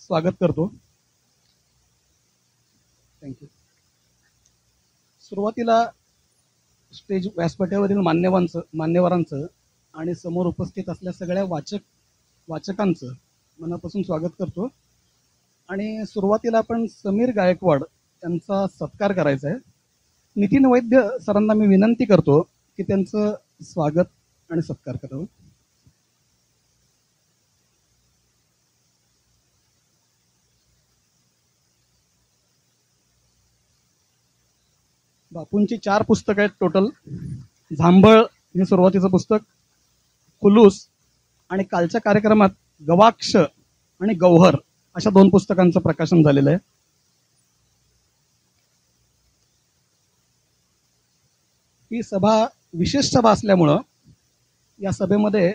स्वागत करतो. थँक्यू. सुरुवातीला स्टेज व्यासपीठावरील मान्यवरांचं आणि समोर उपस्थित असलेल्या सगळ्या वाचकांचं मनापासून स्वागत करतो. आणि सुरुवातीला आपण समीर गायकवाड यांचा सत्कार करायचा आहे. नितीन वैद्य सरांना मी विनंती करतो की त्यांचं स्वागत आणि सत्कार करावं. बापूंची 4 पुस्तकं आहेत टोटल. झांबळ हे सुरुवातीचं पुस्तक, खुलूस आणि कालच्या कार्यक्रमात गवाक्ष आणि गौहर अशा 2 पुस्तकांचं प्रकाशन झालेलं आहे. ही सभा विशेष सभा असल्यामुळं या सभेमध्ये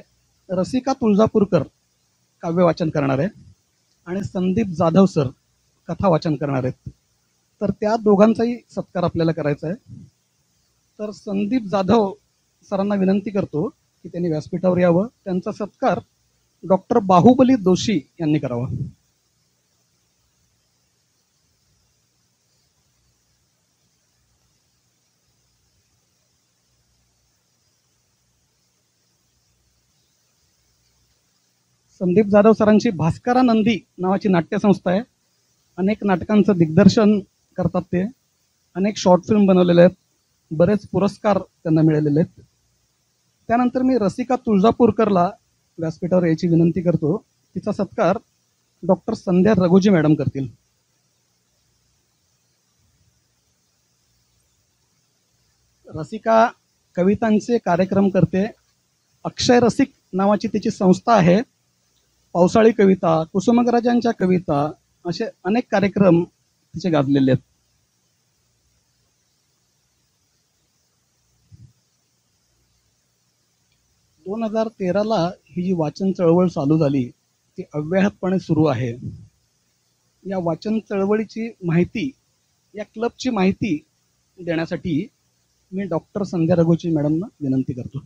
रसिका तुळजापूरकर काव्य वाचन करणार आहे आणि संदीप जाधव सर कथा वाचन करणार आहेत. तर त्या दोघांचाही सत्कार आपल्याला करायचा आहे. तर संदीप जाधव सरांना विनंती करतो की त्यांनी व्यासपीठावर यावं. त्यांचा सत्कार डॉक्टर बाहुबली दोशी यांनी करावा. संदीप जाधव सरांची भास्करानंदी नावाची नाट्यसंस्था आहे. अनेक नाटकांचं दिग्दर्शन करतात ते. अनेक शॉर्ट फिल्म बनवलेले आहेत. बरेच पुरस्कार त्यांना मिळालेले आहेत. त्यानंतर मी रसिका तुळजापूरकरला व्यासपीठावर यायची विनंती करतो. तिचा सत्कार डॉक्टर संध्या रघुजी मॅडम करतील. रसिका कवितांचे कार्यक्रम करते. अक्षय रसिक नावाची तिची संस्था आहे. पावसाळी कविता, कुसुमाग्रजांच्या कविता असे अनेक कार्यक्रम तिचे गाजलेले आहेत. दोन 2013 ही जी वाचन चळवळ चालू झाली ती अव्याहतपणे सुरू आहे. या वाचन चळवळीची माहिती, या क्लबची माहिती देण्यासाठी मी डॉक्टर संध्या रघुजी मॅडमना विनंती करतो.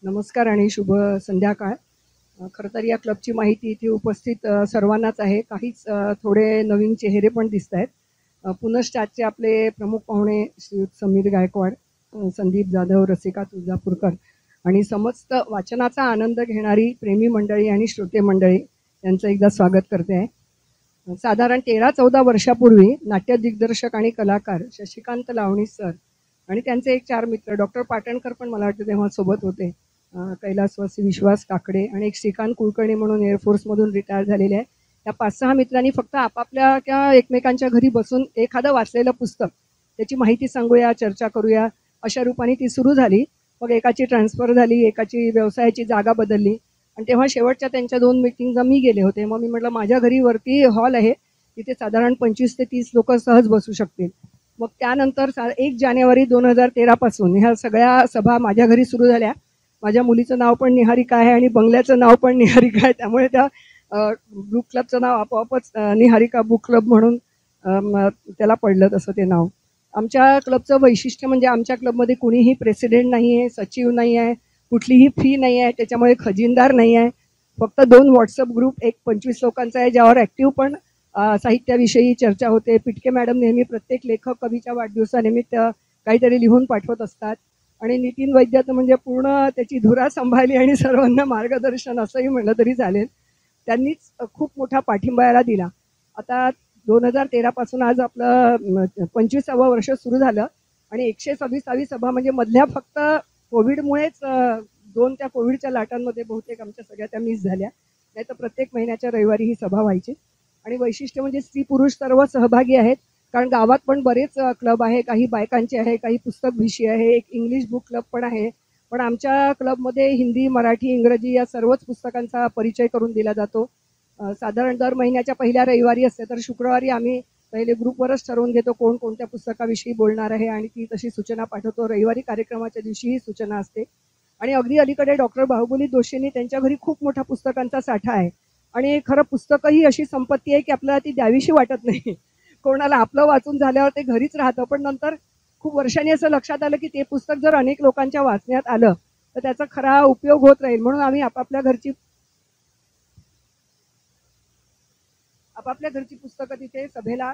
नमस्कार आणि शुभ संध्याकाळ. खरं तर या क्लबची माहिती इथे उपस्थित सर्वांनाच आहे. काहीच थोडे नवीन चेहरे पण दिसत आहेत. पुनश्च आजचे आपले प्रमुख पाहुणे श्री समीर गायकवाड, संदीप जाधव, रसिका तुळजापूरकर आणि समस्त वाचनाचा आनंद घेणारी प्रेमी मंडळी आणि श्रोते मंडळी यांचं एकदा स्वागत करते आहे. साधारण 13-14 वर्षापूर्वी नाट्य दिग्दर्शक आणि कलाकार शशिकांत लावणी सर आणि त्यांचे एक 4 मित्र, डॉक्टर पाटणकर पण मला वाटतं तेव्हा सोबत होते, कैलासवासी विश्वास काकडे आणि एक श्रीकांत कुलकर्णी म्हणून एअरफोर्समधून रिटायर झालेले आहे. या 5-6 मित्रांनी फक्त आपापल्या किंवा एकमेकांच्या घरी बसून एखादं वाचलेलं पुस्तक त्याची माहिती सांगूया, चर्चा करूया अशा रूपाने ती सुरू झाली. मग एकाची ट्रान्सफर झाली, एकाची व्यवसायाची जागा बदलली आणि तेव्हा शेवटच्या त्यांच्या 2 मीटिंगला मी गेले होते. मग मी म्हटलं माझ्या घरी वरती हॉल आहे, तिथे साधारण 25 ते 30 लोक सहज बसू शकतील. मग त्यानंतर 1 जानेवारी 2013 पासून ह्या सगळ्या सभा माझ्या घरी सुरू झाल्या. माझ्या मुलीचं नाव पण निहारिका आहे आणि बंगल्याचं नाव पण निहारिका आहे, त्यामुळे त्या बुक क्लबचं नाव आपोआपच निहारिका बुक क्लब म्हणून त्याला पडलं तसं ते नाव. आमच्या क्लबचं वैशिष्ट्य म्हणजे आमच्या क्लबमध्ये कुणीही प्रेसिडेंट नाही आहे, सचिव नाही आहे, कुठलीही फी नाही आहे, त्याच्यामुळे खजिनदार नाही आहे. फक्त 2 व्हॉट्सअप ग्रुप, एक 25 लोकांचा आहे ज्यावर ॲक्टिव्ह पण साहित्याविषयी चर्चा होते. पिटके मॅडम नेहमी प्रत्येक लेखक कवीच्या वाढदिवसानिमित्त काहीतरी लिहून पाठवत असतात. आणि नितीन वैद्याचं म्हणजे पूर्ण त्याची धुरा सांभाळली आणि सर्वांना मार्गदर्शन असंही म्हटलं तरी चालेल. त्यांनीच खूप मोठा पाठिंबा याला दिला. आता 2013 पासून आज आपलं 25वं वर्ष सुरू झालं आणि 126वी सभा म्हणजे मधल्या फक्त कोविडमुळेच 2 त्या कोविडच्या लाटांमध्ये बहुतेक आमच्या सगळ्या त्या मिस झाल्या. नाही तर प्रत्येक महिन्याच्या रविवारी ही सभा व्हायची. आणि वैशिष्ट्य म्हणजे स्त्री पुरुष सर्व सहभागी आहेत, कारण गावात पण बरेच क्लब आहे. काही बायकांचे आहे, काही पुस्तक विषय आहे, एक इंग्लिश बुक क्लब पण आहे. पण आमच्या क्लबमध्ये हिंदी, मराठी, इंग्रजी या सर्वच पुस्तकांचा परिचय करून दिला जातो. साधारण दर महिन्याच्या पहिल्या रविवारी असते, तर शुक्रवारी आम्ही पहिले ग्रुपवरच ठरवून घेतो कोण कोणत्या पुस्तकाविषयी बोलणार आहे आणि ती तशी सूचना पाठवतो. रविवारी कार्यक्रमाच्या दिवशी ही सूचना असते. आणि अगदी अलीकडे डॉक्टर बाहुबली दोशींनी त्यांच्या घरी खूप मोठा पुस्तकांचा साठा आहे आणि खरं पुस्तकं ही अशी संपत्ती आहे की आपल्याला ती द्यावीशी वाटत नाही. कोणाला आपलं वाचून झाल्यावर ते घरीच राहतं, पण नंतर खूप वर्षांनी असं लक्षात आलं की ते पुस्तक जर अनेक लोकांच्या वाचण्यात आलं तर त्याचा खरा उपयोग होत राहील, म्हणून आम्ही आपापल्या घरची पुस्तकं तिथे सभेला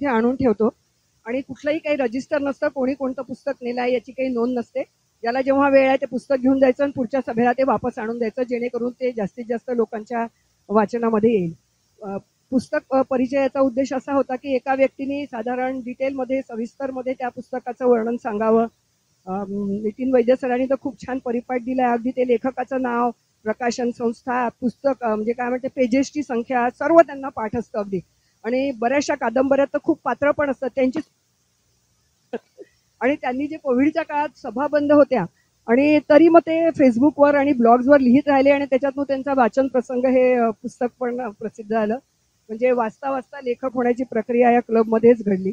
आणून ठेवतो. आणि कुठलंही काही रजिस्टर नसतं, कोणी कोणतं पुस्तक नेलं आहे याची काही नोंद नसते. ज्याला जेव्हा वेळ आहे ते पुस्तक घेऊन जायचं आणि पुढच्या सभेला ते वापस आणून द्यायचं, जेणेकरून ते जास्तीत जास्त लोकांच्या वाचनामध्ये येईल. पुस्तक परिचयाचा उद्देश असा होता की एका व्यक्तीने साधारण डिटेलमध्ये सविस्तरमध्ये त्या पुस्तकाचं वर्णन सांगावं. नितीन वैद्य सरांनी तर खूप छान परिपाठ दिलाय. अगदी ते लेखकाचं नाव, प्रकाशन संस्था, पुस्तक म्हणजे काय म्हणते पेजेसची संख्या सर्व त्यांना पाठ असतं अगदी. आणि बऱ्याचशा कादंबऱ्यात तर खूप पात्र पण असतात त्यांची. आणि त्यांनी जे कोविडच्या काळात सभा बंद होत्या आणि तरी मग ते फेसबुकवर आणि ब्लॉग्सवर लिहित राहिले आणि त्याच्यातून त्यांचा वाचन प्रसंग हे पुस्तक पण प्रसिद्ध झालं. म्हणजे वाचता वाचता लेखक होण्याची प्रक्रिया या क्लबमध्येच घडली.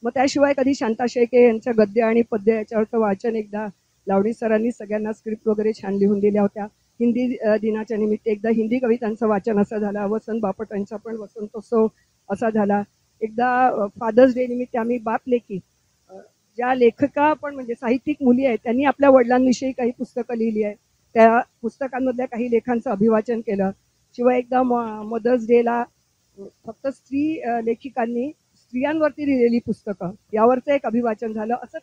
मग त्याशिवाय कधी शांता शेळके यांच्या गद्य आणि पद्य याच्यावरचं वाचन एकदा लावणी सरांनी सगळ्यांना स्क्रिप्ट वगैरे छान लिहून दिल्या होत्या. हिंदी दिनाच्या निमित्त एकदा हिंदी कवितांचं वाचन असं झालं. वसंत बापटांचा पण वसंतोत्सव असा झाला. एकदा फादर्स डे निमित्त आम्ही बाप लेखी ज्या लेखिका पण म्हणजे साहित्यिक मुली आहेत त्यांनी आपल्या वडिलांविषयी काही पुस्तकं लिहिली आहे, त्या पुस्तकांमधल्या काही लेखांचं अभिवाचन केलं. शिवाय एकदा मदर्स डेला फक्त स्त्री लेखिकांनी स्त्रियांवरती लिहिलेली पुस्तकं यावरचं एक अभिवाचन झालं. असं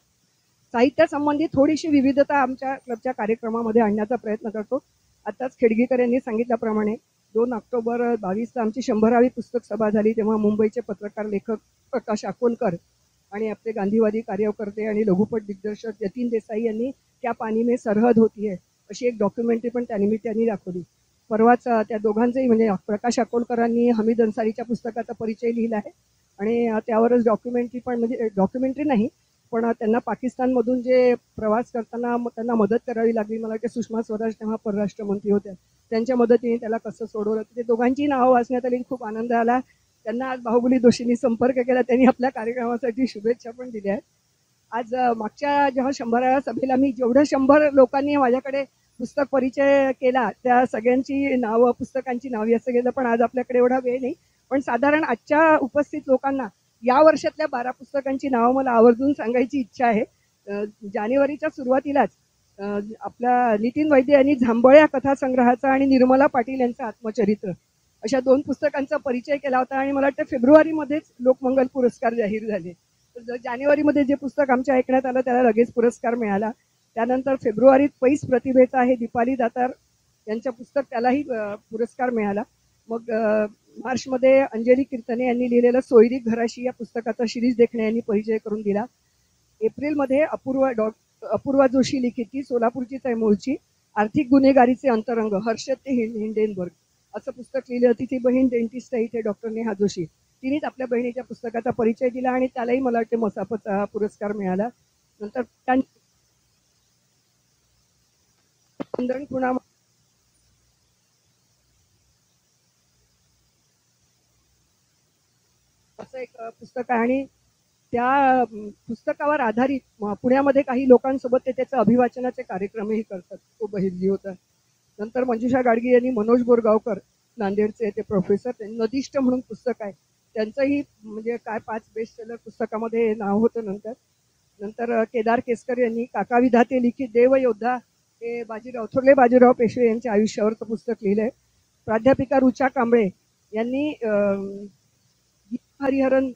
साहित्यासंबंधी थोडीशी विविधता आमच्या क्लबच्या कार्यक्रमामध्ये आणण्याचा प्रयत्न करतो. आताच खेडगीकर यांनी सांगितल्याप्रमाणे 2 ऑक्टोबर 22 आमची 100वी पुस्तक सभा झाली. तेव्हा मुंबईचे पत्रकार लेखक प्रकाश अकोलकर आणि आपले गांधीवादी कार्यकर्ते आणि लघुपट दिग्दर्शक यतीन देसाई यांनी त्या पाणी में सरहद होती है अशी एक डॉक्युमेंटरी पण त्यानिमित्ताने दाखवली. परवाच त्या दोघांचंही म्हणजे प्रकाश अकोलकरांनी हमीद अन्सारीच्या पुस्तकाचा परिचय लिहिला आहे आणि त्यावरच डॉक्युमेंटरी पण म्हणजे डॉक्युमेंटरी नाही पण त्यांना पाकिस्तानमधून जे प्रवास करताना त्यांना मदत करावी लागली. मला वाटतं सुषमा स्वराज तेव्हा परराष्ट्र मंत्री होत्या, त्यांच्या मदतीने त्याला कसं सोडवलं. ते दोघांची नावं वाचण्यात आली, खूप आनंद आला. त्यांना आज बाहुबली दोषींनी संपर्क केला, त्यांनी आपल्या कार्यक्रमासाठी शुभेच्छा पण दिल्या आहेत. आज मागच्या जेव्हा 100व्या सभेला मी जेवढं 100 लोकांनी माझ्याकडे पुस्तक परिचय केला त्या सगळ्यांची नावं पुस्तकांची नावे असं गेलं, पण आज आपल्याकडे एवढा वेळ नाही. पण साधारण आजच्या उपस्थित लोकांना या वर्षातल्या 12 पुस्तकांची नावं मला आवर्जून सांगायची इच्छा आहे. जानेवारीच्या सुरुवातीलाच आपला नितीन वैद्य यांनी जांभळ्या कथासंग्रहाचा आणि निर्मला पाटील यांचं आत्मचरित्र अशा 2 पुस्तकांचा परिचय केला होता आणि मला वाटतं फेब्रुवारीमध्येच लोकमंगल पुरस्कार जाहीर झाले. तर जानेवारीमध्ये जे पुस्तक आमच्या ऐकण्यात आलं त्याला लगेच पुरस्कार मिळाला. त्यानंतर फेब्रुवारीत पैस प्रतिभेचा आहे दीपाली दातार यांचं पुस्तक, त्यालाही पुरस्कार मिळाला. मग मार्चमध्ये अंजली कीर्तने यांनी लिहिलेलं सोयरी घराशी या पुस्तकाचा शिरीष देखणे यांनी परिचय करून दिला. एप्रिलमध्ये अपूर्वा जोशी लिखित, ती सोलापूरचीच आहे मूळची, आर्थिक गुन्हेगारीचे अंतरंग हर्षद ते हिंडेनबर्ग असं पुस्तक लिहिलं. तिची बहीण डेंटिस्ट आहे इथे डॉक्टर नेहा जोशी, तिनेच आपल्या बहिणीच्या पुस्तकाचा परिचय दिला आणि त्यालाही मला वाटते मसापचा पुरस्कार मिळाला. नंतर खुणा असं एक पुस्तक आहे आणि त्या पुस्तकावर आधारित पुण्यामध्ये काही लोकांसोबत ते त्याचं अभिवाचनाचे कार्यक्रमही करतात. तो बहिर्जी होता. नंतर मंजुषा गाडगे यांनी मनोज बोरगावकर नांदेडचे ते प्रोफेसर, त्यांनी नदिष्ट म्हणून पुस्तक आहे त्यांचंही म्हणजे काय 5 बेस्ट सेलर पुस्तकामध्ये नाव होतं. नंतर केदार केसकर यांनी काका विधाते लिखित देवयोद्धा हे थोरले बाजीराव पेशवे यांच्या आयुष्यावरचं पुस्तक लिहिलंय. प्राध्यापिका रुचा कांबळे यांनी हरिहरन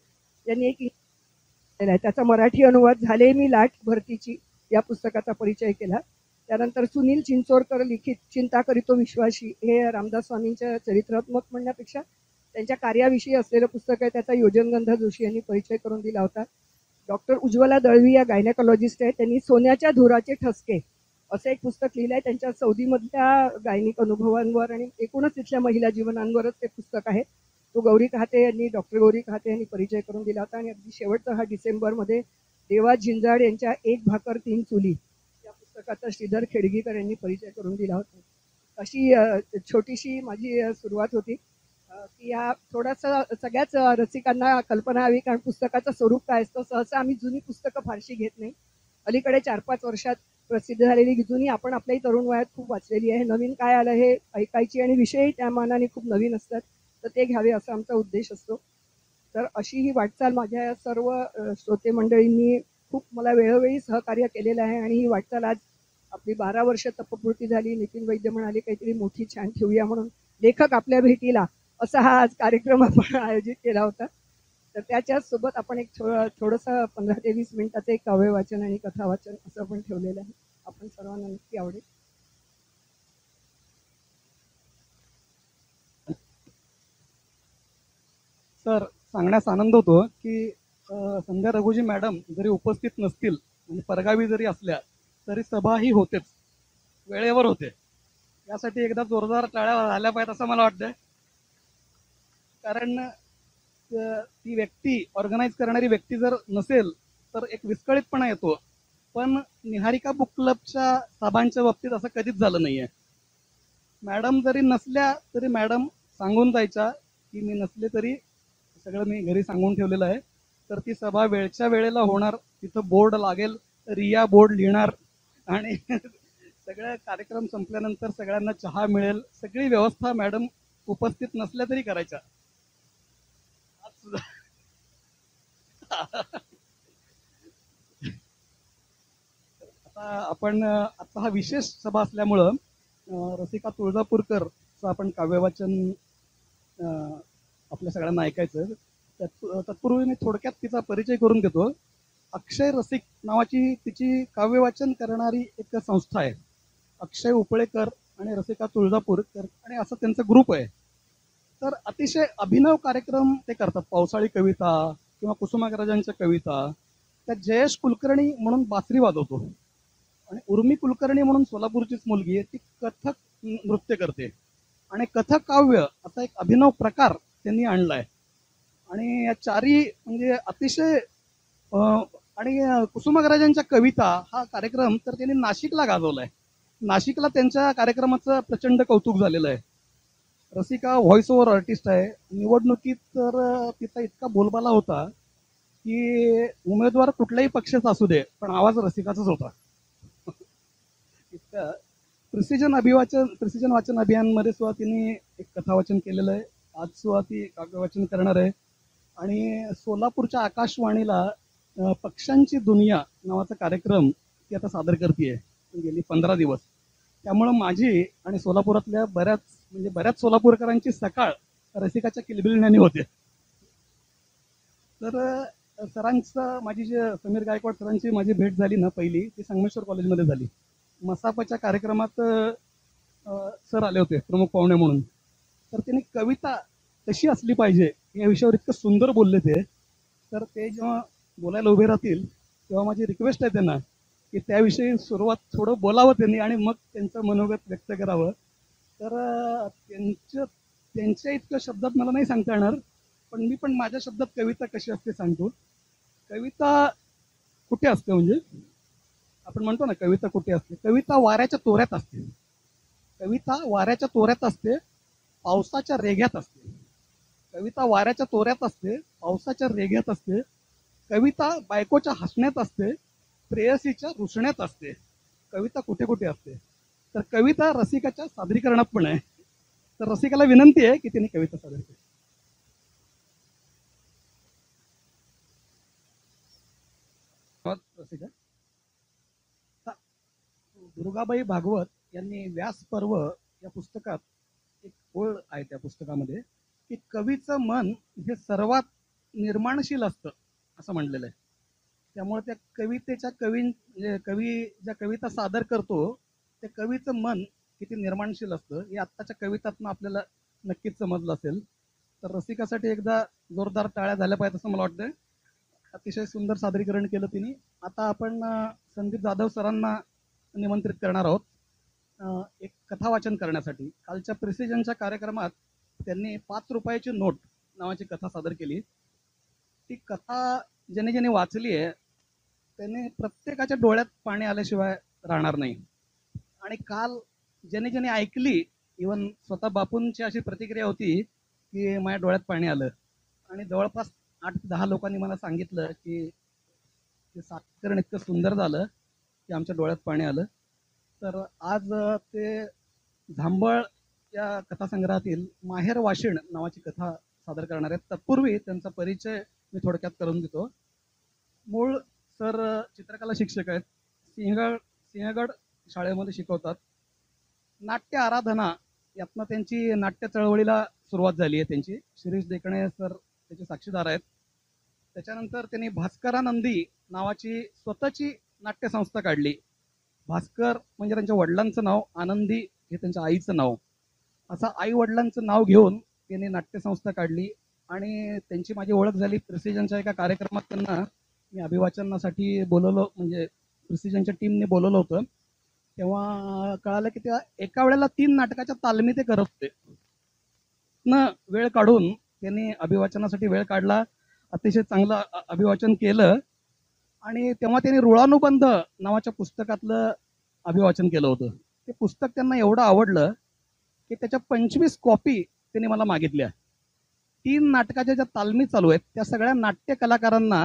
यांनी एक त्याचा मराठी अनुवाद झाले मी लाट भरतीची या पुस्तकाचा परिचय केला. त्यानंतर सुनील चिंचोरकर लिखित चिंता करीतो विश्वासी हे रामदास स्वामींच्या चरित्रात्मक म्हणण्यापेक्षा त्यांच्या कार्याविषयी असलेलं पुस्तक आहे, त्याचा योजनगंधा जोशी यांनी परिचय करून दिला होता. डॉक्टर उज्ज्वला दळवी या गायनेकॉलॉजिस्ट आहेत, त्यांनी सोन्याच्या धुराचे ठसके असं एक पुस्तक लिहिलं आहे. त्यांच्या सौदीमधल्या गायनिक अनुभवांवर आणि एकूणच तिथल्या महिला जीवनांवरच ते पुस्तक आहे. तो गौरी कहाते यांनी डॉक्टर गौरी कहाते यांनी परिचय करून दिला होता. आणि अगदी शेवटचा हा डिसेंबरमध्ये देवा झिंजाड यांच्या 1 भाकर 3 चुली या पुस्तकाचा श्रीधर खेडगीकर यांनी परिचय करून दिला होता. अशी छोटीशी माझी सुरुवात होती की या थोडासा सगळ्याच रसिकांना कल्पना हवी, कारण पुस्तकाचं स्वरूप काय असतं. सहसा आम्ही जुनी पुस्तकं फारशी घेत नाही. अलीकडे 4-5 वर्षात प्रसिद्ध झालेली जुनी आपण आपल्याही तरुण वयात खूप वाचलेली आहे. नवीन काय आलं हे ऐकायची आणि विषयही त्या मानाने खूप नवीन असतात. तर ते घ्यावे असा आमचा उद्देश असतो. तर अशी ही वाटचाल माझ्या सर्व श्रोते मंडळींनी खूप मला वेळोवेळी सहकार्य केलेलं आहे आणि ही वाटचाल आज आपली 12 वर्ष तपपूर्ती झाली. नितीन वैद्य म्हणाले काहीतरी मोठी छान ठेवूया म्हणून लेखक आपल्या भेटीला असा हा आज कार्यक्रम आपण आयोजित केला होता. तर त्याच्याच सोबत आपण एक थोडंसं 15 ते 20 मिनिटाचं एक काव्य वाचन आणि कथा वाचन असं पण ठेवलेलं आहे. आपण सर्वांना नक्की आवडेल. सर, सांगण्यास आनंद होतो की संध्या रघुजी मॅडम जरी उपस्थित नसतील म्हणजे परगावी जरी असल्या तरी सभा ही होतेच, वेळेवर होते. यासाठी एकदा जोरदार टाळ्या झाल्या पाहिजेत असं मला वाटतंय. कारण ती व्यक्ती, ऑर्गनाईज करणारी व्यक्ती जर नसेल तर एक विस्कळीतपणा येतो. पण निहारिका बुक क्लबच्या सभांच्या बाबतीत असं कधीच झालं नाहीये. मॅडम जरी नसल्या तरी मॅडम सांगून जायच्या की मी नसले तरी सगळं मी घरी सांगून ठेवलेलं आहे. तर ती सभा वेळच्या वेळेला होणार, तिथं बोर्ड लागेल, रिया बोर्ड लिहिणार आणि सगळं कार्यक्रम संपल्यानंतर सगळ्यांना चहा मिळेल. सगळी व्यवस्था मॅडम उपस्थित नसल्या तरी करायच्या. आता आपण आता हा विशेष सभा असल्यामुळं रसिका तुळजापूरकरचं आपण काव्यवाचन आपल्या सगळ्यांना ऐकायचं. तत्पूर्वी मी थोडक्यात तिचा परिचय करून घेतो. अक्षय रसिक नावाची तिची काव्यवाचन करणारी एक संस्था आहे. अक्षय उपळेकर आणि रसिका तुळजापूरकर आणि असं त्यांचा ग्रुप आहे. तर अतिशय अभिनव कार्यक्रम ते करतात. पावसाळी कविता किंवा कुसुमाग्रजांच्या कविता. त्या जयेश कुलकर्णी म्हणून बासरी वाजवतो आणि उर्मी कुलकर्णी म्हणून सोलापूरचीच मुलगी आहे, ती कथक नृत्य करते आणि कथक काव्य असा एक अभिनव प्रकार त्यांनी आणलाय. आणि या चारी म्हणजे अतिशय आणि कुसुमाग्रजांच्या कविता हा कार्यक्रम तर त्यांनी नाशिकला गाजवलाय. नाशिकला त्यांच्या कार्यक्रमाचं प्रचंड कौतुक झालेलं आहे. रसिका व्हॉइस ओव्हर आर्टिस्ट आहे. निवडणुकीत तर तिचा इतका बोलबाला होता की उमेदवार कुठल्याही पक्षाचा असू दे पण आवाज रसिकाचाच होता. इतका प्रिसिजन वाचन अभियानमध्ये सुद्धा तिने एक कथावाचन केलेलं आहे. आज सुद्धा ती काव्यवाचन करणार आहे. आणि सोलापूरच्या आकाशवाणीला पक्ष्यांची दुनिया नावाचा कार्यक्रम ती आता सादर करते गेली 15 दिवस. त्यामुळं माझी आणि सोलापुरातल्या बऱ्याच सोलापूरकरांची सकाळ रसिकाच्या किलबिलण्याने होते. तर सरांचं माझी जे समीर गायकवाड सरांची माझी भेट झाली ना पहिली, ती संगमेश्वर कॉलेजमध्ये झाली. मसापच्या कार्यक्रमात सर आले होते प्रमुख पाहुणे म्हणून. तर त्यांनी कविता कशी असली पाहिजे या विषयावर इतकं सुंदर बोलले ते. तर ते जेव्हा बोलायला उभे राहतील तेव्हा माझी रिक्वेस्ट आहे त्यांना की त्याविषयी सुरुवात थोडं बोलावं त्यांनी आणि मग त्यांचं मनोगत व्यक्त करावं. तर त्यांच्या इतक्या शब्दात मला नाही सांगता येणार, पण मी पण माझ्या शब्दात कविता कशी असते सांगतो. कविता कुठे असते म्हणजे आपण म्हणतो ना कविता कुठे असते. कविता वाऱ्याच्या तोऱ्यात असते. कविता वाऱ्याच्या तोऱ्यात असते, पावसाच्या रेघ्यात असते. कविता वाऱ्याच्या तोऱ्यात असते, पावसाच्या रेघ्यात असते. कविता बायकोच्या हसण्यात असते, प्रेयसीच्या रुसण्यात असते. कविता कुठे कुठे असते. तर कविता रसिकाच्या सादरीकरणात पण आहे. तर रसिकाला विनंती आहे की त्यांनी कविता सादर केली. रसिका, दुर्गाबाई भागवत यांनी व्यास पर्व या पुस्तकात एक ओळ आहे त्या पुस्तकामध्ये की कवीचं मन हे सर्वात निर्माणशील असतं असं म्हणलेलं आहे. त्यामुळे त्या कवितेच्या कवी ज्या कविता सादर करतो त्या कवीचं मन किती निर्माणशील असतं हे आत्ताच्या कवितातनं आपल्याला नक्कीच समजलं असेल. तर रसिकासाठी एकदा जोरदार टाळ्या झाल्या पाहिजेत असं मला वाटतंय. अतिशय सुंदर सादरीकरण केलं तिने. आता आपण संदीप जाधव सरांना निमंत्रित करणार आहोत एक कथा वाचन करण्यासाठी. कालच्या प्रिसिजनच्या कार्यक्रमात त्यांनी 5 रुपयाची नोट नावाची कथा सादर केली. ती कथा ज्याने ज्याने वाचली आहे त्याने प्रत्येकाच्या डोळ्यात पाणी आल्याशिवाय राहणार नाही. आणि काल ज्याने ज्याने ऐकली, इवन स्वतः बापूंची अशी प्रतिक्रिया होती की माझ्या डोळ्यात पाणी आलं. आणि जवळपास 8-10 लोकांनी मला सांगितलं की ते सादरीकरण इतकं सुंदर झालं की आमच्या डोळ्यात पाणी आलं. तर आज ते झांबळ या कथासंग्रहातील माहेर वाशिण नावाची कथा सादर करणार आहेत. तत्पूर्वी त्यांचा परिचय मी थोडक्यात करून देतो. मूळ सर चित्रकला शिक्षक आहेत. सिंहगड शाळेमध्ये शिकवतात. नाट्य आराधना यातनं त्यांची नाट्य चळवळीला सुरुवात झाली आहे. त्यांची शिरीष देखणे सर त्याचे साक्षीदार आहेत. त्याच्यानंतर त्यांनी भास्करानंदी नावाची स्वतःची नाट्यसंस्था काढली. भास्कर म्हणजे त्यांच्या वडिलांचं नाव, आनंदी हे त्यांच्या आईचं नाव. असं आई वडिलांचं नाव घेऊन त्यांनी नाट्यसंस्था काढली आणि त्यांची माझी ओळख झाली. प्रिसिजनच्या एका कार्यक्रमात त्यांना मी अभिवाचनासाठी बोलवलं, म्हणजे प्रिसिजनच्या टीमने बोलवलं होतं. तेव्हा कळालं की त्या एका वेळेला 3 नाटकाच्या तालमी ते करत होते. न वेळ काढून त्यांनी अभिवाचनासाठी वेळ काढला. अतिशय चांगलं अभिवाचन केलं आणि तेव्हा त्यांनी रुळानुबंध नावाच्या पुस्तकातलं अभिवाचन केलं होतं. ते पुस्तक त्यांना एवढं आवडलं की त्याच्या 25 कॉपी त्यांनी मला मागितल्या. 3 नाटकाच्या ज्या तालमी चालू आहेत त्या सगळ्या नाट्य कलाकारांना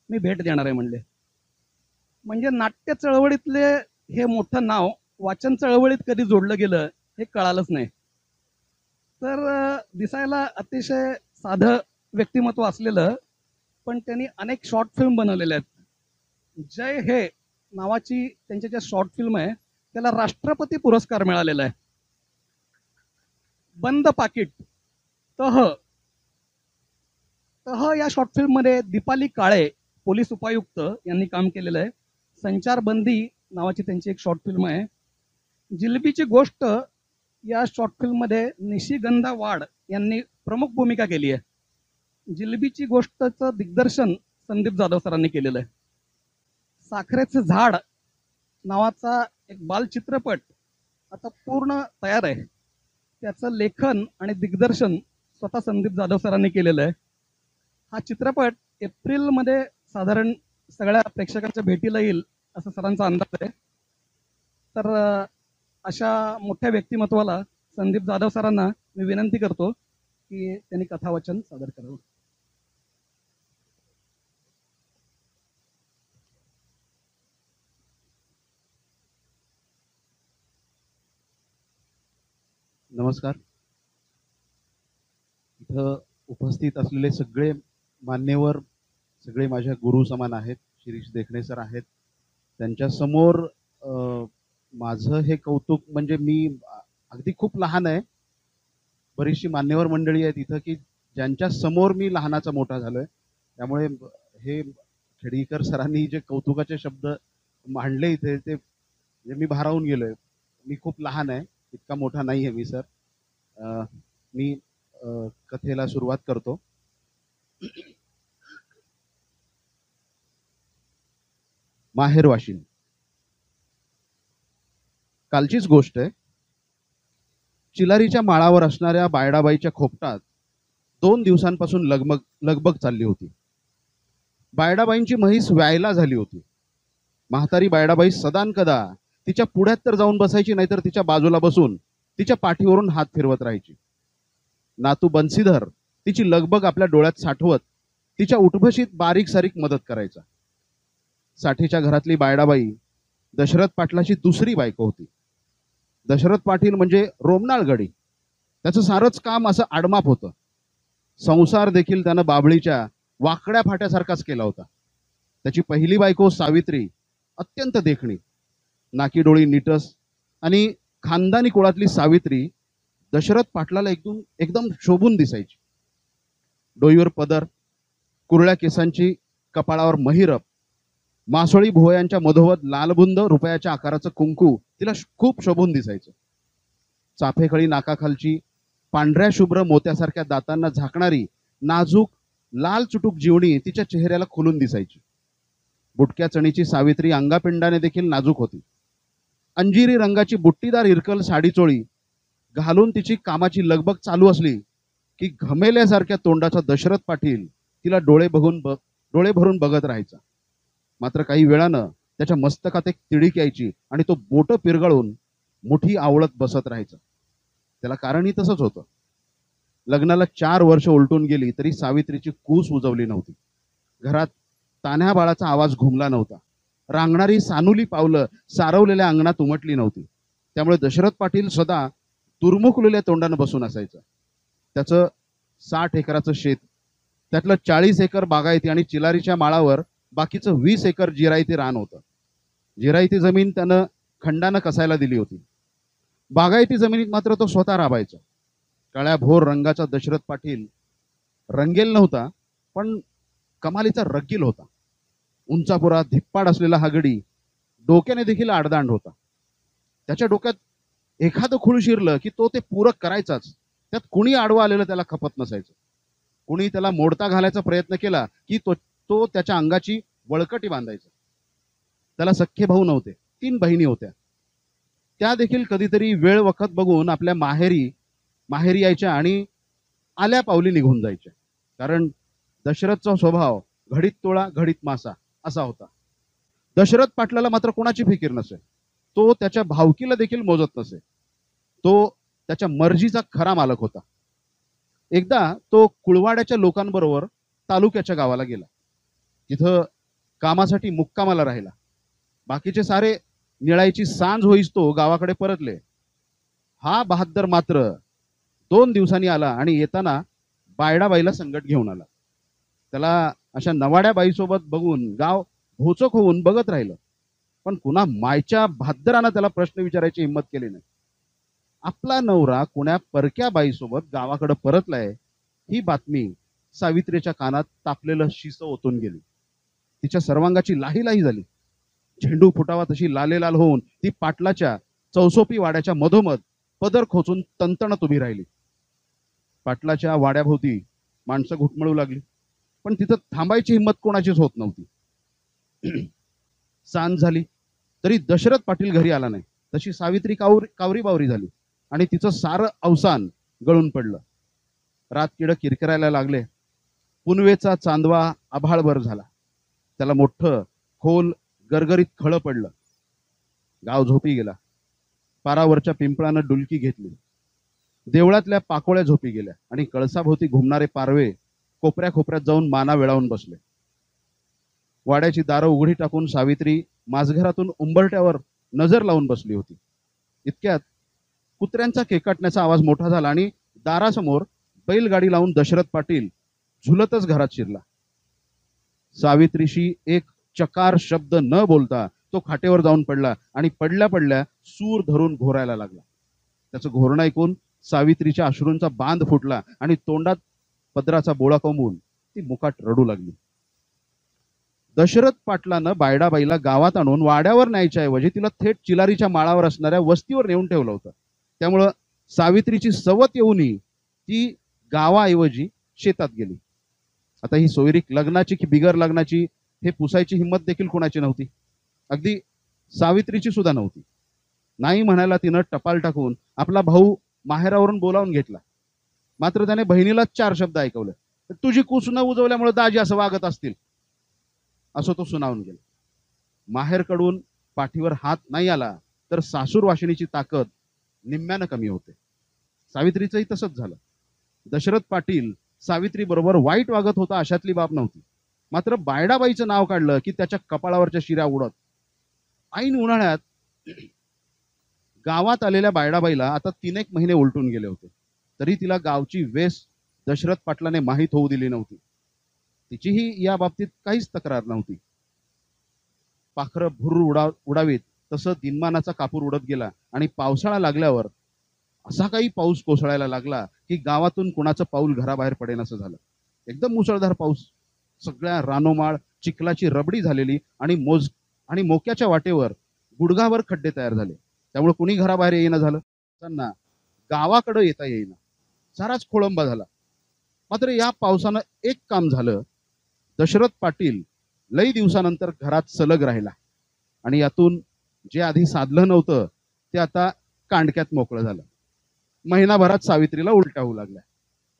मी भेट देणार आहे म्हणले. म्हणजे नाट्य चळवळीतले हे मोठं नाव वाचन चळवळीत कधी जोडलं गेलं हे कळालंच नाही. तर दिसायला अतिशय साधं व्यक्तिमत्व असलेलं, पण त्यांनी अनेक शॉर्ट फिल्म बनवलेल्या आहेत. जय हे नावाची त्यांच्या ज्या शॉर्ट फिल्म आहे त्याला राष्ट्रपती पुरस्कार मिळालेला आहे. बंद पाकिट, तह या शॉर्ट फिल्म मध्ये दीपाली काळे पोलीस उपायुक्त यांनी काम केलेलं आहे. संचारबंदी नावाची त्यांची एक शॉर्ट फिल्म आहे. जिलबीची गोष्ट या शॉर्ट फिल्म मध्ये निशिगंधा वाड यांनी प्रमुख भूमिका केली आहे. जिलबीची गोष्टचं दिग्दर्शन संदीप जाधव सरांनी केलेलं आहे. साखरेचं झाड नावाचा एक बालचित्रपट आता पूर्ण तयार आहे. त्याचं लेखन आणि दिग्दर्शन स्वतः संदीप जाधव सरांनी केलेलं आहे. हा चित्रपट एप्रिलमध्ये साधारण सगळ्या प्रेक्षकांच्या भेटीला येईल असं सरांचा अंदाज आहे. तर अशा मोठ्या व्यक्तिमत्वाला संदीप जाधव सरांना मी विनंती करतो की त्यांनी कथावचन सादर करावं. नमस्कार. इथं उपस्थित असलेले सगळे मान्यवर, सगळे माझ्या गुरु समान आहेत. शिरीष देखणे सर आहेत. त्यांच्या समोर माझं हे कौतुक म्हणजे मी अगदी खूप लहान आहे. बरीचशी मान्यवर मंडळी आहेत इथं की ज्यांच्या समोर मी लहानाचा मोठा झालोय. त्यामुळे हे खेडीकर सरांनी जे कौतुकाचे शब्द मांडले इथे ते म्हणजे मी भारावून गेलोय. मी खूप लहान आहे, इतका मोठा नाही आहे मी सर. मी कथेला सुरुवात करतो. माहेर वाशिण. कालचीच गोष्ट आहे. चिलारीच्या माळावर असणाऱ्या बायडाबाईच्या खोपटात 2 दिवसांपासून लगबग चालली होती. बायडाबाईंची म्हैस व्यायला झाली होती. म्हातारी बायडाबाई सदानकदा तिच्या पुढ्यात तर जाऊन बसायची, नाहीतर तिच्या बाजूला बसून तिच्या पाठीवरून हात फिरवत राहायची. नातू बन्सीधर तिची लगबग आपल्या डोळ्यात साठवत तिच्या उठबशीत बारीक सारीक मदत करायचा. साठीच्या घरातली बायडाबाई दशरथ पाटलाची दुसरी बायको होती. दशरथ पाटील म्हणजे रोमनाळ गडी. त्याचं सारंच काम असं आडमाप होतं. संसार देखील त्यानं बाबळीच्या वाकड्या फाट्यासारखाच केला होता. त्याची पहिली बायको सावित्री अत्यंत देखणी, नाकी डोळी नीटस आणि खानदानी कुळातली सावित्री दशरथ पाटलाला एकदम शोभून दिसायची. डोईवर पदर, कुरळ्या केसांची, कपाळावर महिरप, मासोळी भुवयांच्या मधोमध लालबुंद रुपयाच्या आकाराचं कुंकू तिला खूप शोभून दिसायचं. चाफेकळी नाकाखालची, पांढऱ्या शुभ्र मोत्यासारख्या दातांना झाकणारी नाजूक लाल चुटूक जीवणी तिच्या चेहऱ्याला खुलून दिसायची. बुटक्या चणीची सावित्री अंगापिंडाने देखील नाजूक होती. अंजिरी रंगाची बुट्टीदार इरकल साडीचोळी घालून तिची कामाची लगबग चालू असली की घमेल्यासारख्या तोंडाचा दशरथ पाटील तिला डोळे भरून बघत राहायचा. मात्र काही वेळानं त्याच्या मस्तकात एक तिडीक यायची आणि तो बोटं पिरगळून मुठी आवळत बसत राहायचा. त्याला कारणही तसंच होतं. लग्नाला 4 वर्ष उलटून गेली तरी सावित्रीची कूस उजवली नव्हती. घरात तान्ह्या बाळाचा आवाज घुमला नव्हता. रांगणारी सानुली पावलं सारवलेल्या अंगणात उमटली नव्हती. त्यामुळे दशरथ पाटील सदा तुरमुकलेल्या तोंडानं बसून असायचा. त्याचं 60 एकराचं शेत, त्यातलं 40 एकर बागायती आणि चिलारीच्या माळावर बाकीचं 20 एकर जिरायती रान होतं. जिरायती जमीन त्यानं खंडानं कसायला दिली होती. बागायती जमिनीत मात्र तो स्वतः राबायचा. काळ्या भोर रंगाचा दशरथ पाटील रंगेल नव्हता, पण कमालीचा रगील होता. उंचापुरा धिप्पाड असलेला हा गडी डोक्याने देखील आडदांड होता. त्याच्या डोक्यात एखादं खूळ शिरलं की तो ते पूरक करायचाच. त्यात कुणी आडवं आलेलं त्याला खपत नसायचं. कुणी त्याला मोडता घालायचा प्रयत्न केला की तो त्याच्या अंगाची वळकटी बांधायचा. त्याला सख्खे भाऊ नव्हते, 3 बहिणी होत्या. त्या देखील कधीतरी वेळ वखत बघून आपल्या माहेरी यायच्या आणि आल्या पावली निघून जायच्या. कारण दशरथचा स्वभाव घडीत तोळा घडीत मासा असा होता. दशरथ पाटलाला मात्र कोणाची फिकीर नसे. तो त्याच्या भावकीला देखील मोजत नसे. तो त्याच्या मर्जीचा खरा मालक होता. एकदा तो कुळवाड्याच्या लोकांबरोबर तालुक्याच्या गावाला गेला. तिथं कामासाठी मुक्कामाला राहिला. बाकीचे सारे निळायची सांज होईस तो गावाकडे परतले. हा बहाद्दर मात्र 2 दिवसांनी आला आणि येताना बायडाबाईला संगत घेऊन आला. त्याला अशा नवाड्या बाईसोबत बघून गाव भोचक होऊन बघत राहिलं, पण पुन्हा मायच्या बहाद्दरानं त्याला प्रश्न विचारायची हिंमत केली नाही. आपला नवरा कोण्या परक्या बाईसोबत गावाकडे परतलाय ही बातमी सावित्रीच्या कानात तापलेलं शिसं ओतून गेली. तिच्या सर्वांगाची लाही झाली. झेंडू फुटावा तशी लालेलाल होऊन ती पाटलाच्या चौसोपी वाड्याच्या मधोमध पदर खोचून तणतणत उभी राहिली. पाटलाच्या वाड्याभोवती माणसं घुटमळू लागली, पण तिथं थांबायची हिंमत कोणाचीच होत नव्हती. सांज झाली तरी दशरथ पाटील घरी आला नाही. तशी सावित्री कावरी बावरी झाली आणि तिचं सारं अवसान गळून पडलं. रातकिड किरकिरायला लागले. पुनवेचा चांदवा आभाळभर झाला. त्याला मोठं खोल गरगरीत खळं पडलं. गाव झोपी गेला. पारावरच्या पिंपळानं डुलकी घेतली. देवळातल्या पाकोळ्या झोपी गेल्या आणि कळसाभोवती घुमणारे पारवे कोपऱ्या खोपऱ्यात जाऊन माना वेळावून बसले. वाड्याची दारं उघडी टाकून सावित्री माझघरातून उंबरट्यावर नजर लावून बसली होती. इतक्यात कुत्र्यांचा केकाटण्याचा आवाज मोठा झाला आणि दारासमोर बैलगाडी लावून दशरथ पाटील झुलतच घरात शिरला. सावित्रीशी एक चकार शब्द न बोलता तो खाटेवर जाऊन पडला आणि पडल्या पडल्या सूर धरून घोरायला लागला. त्याचं घोरणं ऐकून सावित्रीच्या अश्रूंचा बांध फुटला आणि तोंडात पदराचा बोळा कोंबून ती मुकाट रडू लागली. दशरथ पाटलानं बायडाबाईला गावात आणून वाड्यावर न्यायच्या ऐवजी तिला थेट चिलारीच्या माळावर असणाऱ्या वस्तीवर नेऊन ठेवलं होतं. त्यामुळं सावित्रीची सवत येऊनही ती गावाऐवजी शेतात गेली. आता ही सोयरीक लग्नाची की बिगर लग्नाची हे पुसायची हिंमत देखील कोणाची नव्हती. अगदी सावित्रीची सुद्धा नव्हती. नाही म्हणायला तिनं टपाल टाकून आपला भाऊ माहेरावरून बोलावून घेतला. मात्र त्याने बहिणीला 4 शब्द ऐकवले. तुझी कूच न उजवल्यामुळे दाजी असं वागत असतील असं तो सुनावून गेला. माहेरकडून पाठीवर हात नाही आला तर सासूर वाशिनीची ताकद निम्म्यानं कमी होते. सावित्रीचंही तसंच झालं. दशरथ पाटील सावित्री बरोबर वाईट वागत होता अशातली बाब नव्हती. मात्र बायडाबाईचं नाव काढलं की त्याच्या कपाळावरच्या शिऱ्या उडत. ऐन उन्हाळ्यात गावात आलेल्या बायडाबाईला आता 3 महिने उलटून गेले होते. तरी तिला गावची वेस दशरथ पाटलाने माहीत होऊ दिली नव्हती. तिचीही या बाबतीत काहीच तक्रार नव्हती. पाखरं भुर्र उडावीत तसं दिनमानाचा कापूर उडत गेला आणि पावसाळा लागल्यावर असा काही पाऊस कोसळायला लागला की गावातून कुणाचं पाऊल घराबाहेर पडेन असं झालं. एकदम मुसळधार पाऊस. सगळ्या रानोमाळ चिखलाची रबडी झालेली आणि मोक्याच्या वाटेवर गुडघावर खड्डे तयार झाले. त्यामुळे कुणी घराबाहेर येईना झालं. त्यांना गावाकडे येता येईना. साराच खोळंबा झाला. मात्र या पावसानं एक काम झालं. दशरथ पाटील लई दिवसानंतर घरात सलग राहिला आणि यातून जे आधी साधलं नव्हतं ते आता कांडक्यात मोकळं झालं. महिनाभरात सावित्रीला उलट्या होऊ लागल्या.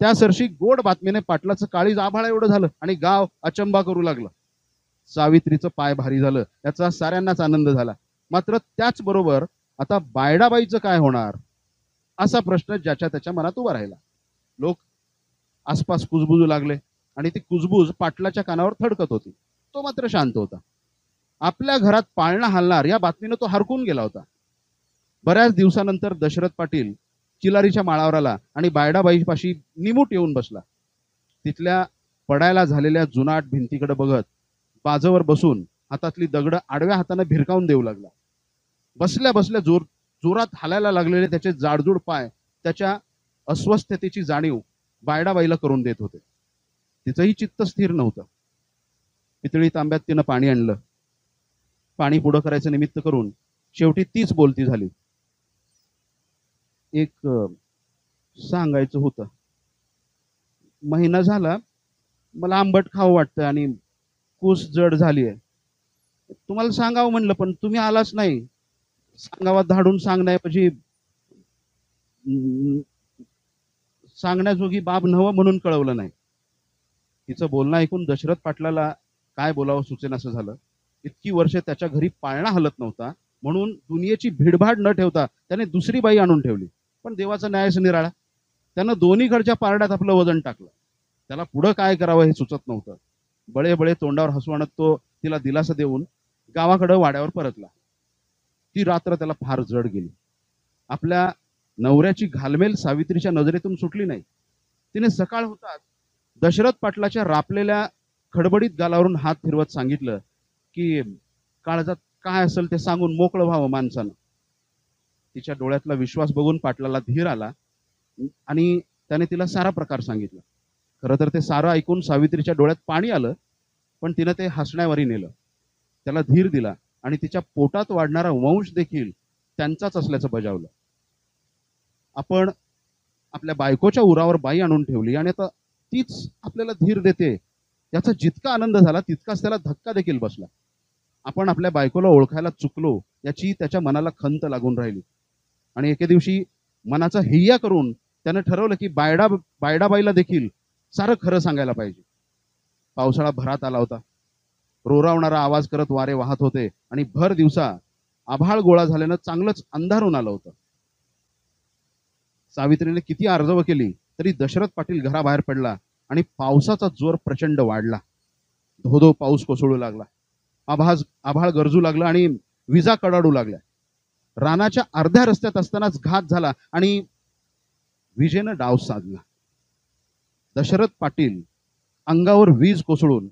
त्या सरशी गोड बातमीने पाटलाचं काळीज आभाळा एवढं झालं आणि गाव अचंबा करू लागलं. सावित्रीचं पाय भारी झालं याचा साऱ्यांनाच आनंद झाला. मात्र त्याचबरोबर आता बायडाबाईचं काय होणार असा प्रश्न ज्याच्या त्याच्या मनात उभा राहिला. लोक आसपास कुजबुजू लागले आणि ती कुजबूज पाटलाच्या कानावर थडकत होती. तो मात्र शांत होता. आपल्या घरात पाळणा हलणार या बातमीनं तो हरकून गेला होता. बऱ्याच दिवसानंतर दशरथ पाटील चिलारीच्या माळावर आला आणि बायडाबाईपाशी निमूट येऊन बसला. तिथल्या पडायला झालेल्या जुनाट भिंतीकडे बघत बाजूवर बसून हातातली दगड आडव्या हाताने भिरकावून देऊ लागला. बसल्या बसल्या जोरात हालायला लागलेले त्याचे जाडजूड पाय त्याच्या अस्वस्थतेची जाणीव बायडाबाईला करून देत होते. तिचंही चित्त स्थिर नव्हतं. पितळी तांब्यात तिनं पाणी आणलं. पाणी पुढं करायचं निमित्त करून शेवटी तीच बोलती झाली. एक सांगायचं होतं. महिना झाला मला आंबट खावं वाटतं आणि कूस जड झाली आहे. तुम्हाला सांगावं म्हणलं पण तुम्ही आलाच नाही. सांगावा धाडून सांगण्याऐवजी सांगण्याजोगी बाब नवं म्हणून कळवलं नाही. तिचं बोलणं ऐकून दशरथ पाटलाला काय बोलावं सुचेनासं झालं. इतकी वर्षे त्याच्या घरी पाळणा हलत नव्हता म्हणून दुनियेची भीडभाड न ठेवता त्याने दुसरी बाई आणून ठेवली. पण देवाचा न्यायच निराळा. त्यानं दोन्हीकडच्या पारड्यात आपलं वजन टाकलं. त्याला पुढं काय करावं हे सुचत नव्हतं. बळे बळे तोंडावर हसू आणत तो तिला दिलासा देऊन गावाकडं वाड्यावर परतला. ती रात्र त्याला फार जड गेली. आपल्या नवऱ्याची घालमेल सावित्रीच्या नजरेतून सुटली नाही. तिने सकाळ होताच दशरथ पाटलाच्या रापलेल्या खडबडीत गालावरून हात फिरवत सांगितलं की काळजात काय असेल ते सांगून मोकळं व्हावं माणसानं. तिच्या डोळ्यातला विश्वास बघून पाटलाला धीर आला आणि त्याने तिला सारा प्रकार सांगितला. खरं तर ते सारं ऐकून सावित्रीच्या डोळ्यात पाणी आलं पण तिनं ते हसण्यावरी नेलं. त्याला धीर दिला आणि तिच्या पोटात वाढणारा वंश देखील त्यांचाच असल्याचं बजावलं. आपण आपल्या बायकोच्या उरावर बाई आणून ठेवली आणि आता तीच आपल्याला धीर देते याचा जितका आनंद झाला तितकाच त्याला धक्का देखील बसला. आपण आपल्या बायकोला ओळखायला चुकलो याची त्याच्या मनाला खंत लागून राहिली आणि एके दिवशी मनाचा हिय्या करून त्यानं ठरवलं की बायडाबाईला देखील सारं खरं सांगायला पाहिजे. पावसाळा भरात आला होता. रोरावणारा आवाज करत वारे वाहत होते आणि भर दिवसा आभाळ गोळा झाल्यानं चांगलंच अंधारून आलं होतं. सावित्रीने किती अर्जव केली तरी दशरथ पाटील घराबाहेर पडला आणि पावसाचा जोर प्रचंड वाढला. धोधो पाऊस कोसळू लागला. आभाळ गरजू लागला आणि विजा कडाडू लागल्या. रानाच्या अर्ध्या रस्त्यात असतानाच घात झाला आणि विजेनं डाव साधला. दशरथ पाटील अंगावर वीज कोसळून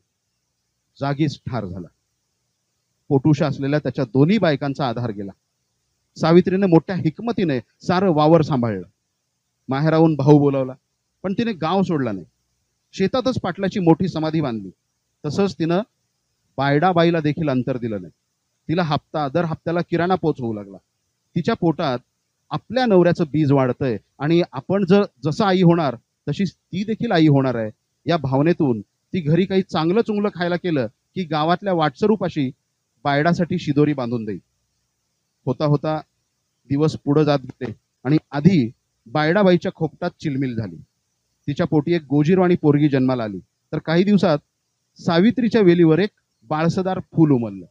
जागीच ठार झाला. पोटुशा असलेल्या त्याच्या दोन्ही बायकांचा आधार गेला. सावित्रीने मोठ्या हिकमतीने सारं वावर सांभाळलं. माहेराहून भाऊ बोलावला पण तिने गाव सोडला नाही. शेतातच पाटलाची मोठी समाधी बांधली. तसंच तिनं बायडाबाईला देखील अंतर दिलं नाही. तिला दर हप्त्याला किराणा पोचवू लागला. तिच्या पोटात आपल्या नवऱ्याचं बीज वाढतंय आणि आपण जसं आई होणार तशीच ती देखील आई होणार आहे या भावनेतून ती घरी काही चांगलं चुंगलं खायला केलं की गावातल्या वाटसरूपाशी बायडासाठी शिदोरी बांधून देईल. होता होता दिवस पुढे जात गेले आणि आधी बायडाबाईच्या खोपटात चिलमिल झाली. तिच्या पोटी एक गोजीरवाणी पोरगी जन्माला आली तर काही दिवसात सावित्रीच्या वेलीवर एक बाळसदार फूल उमललं.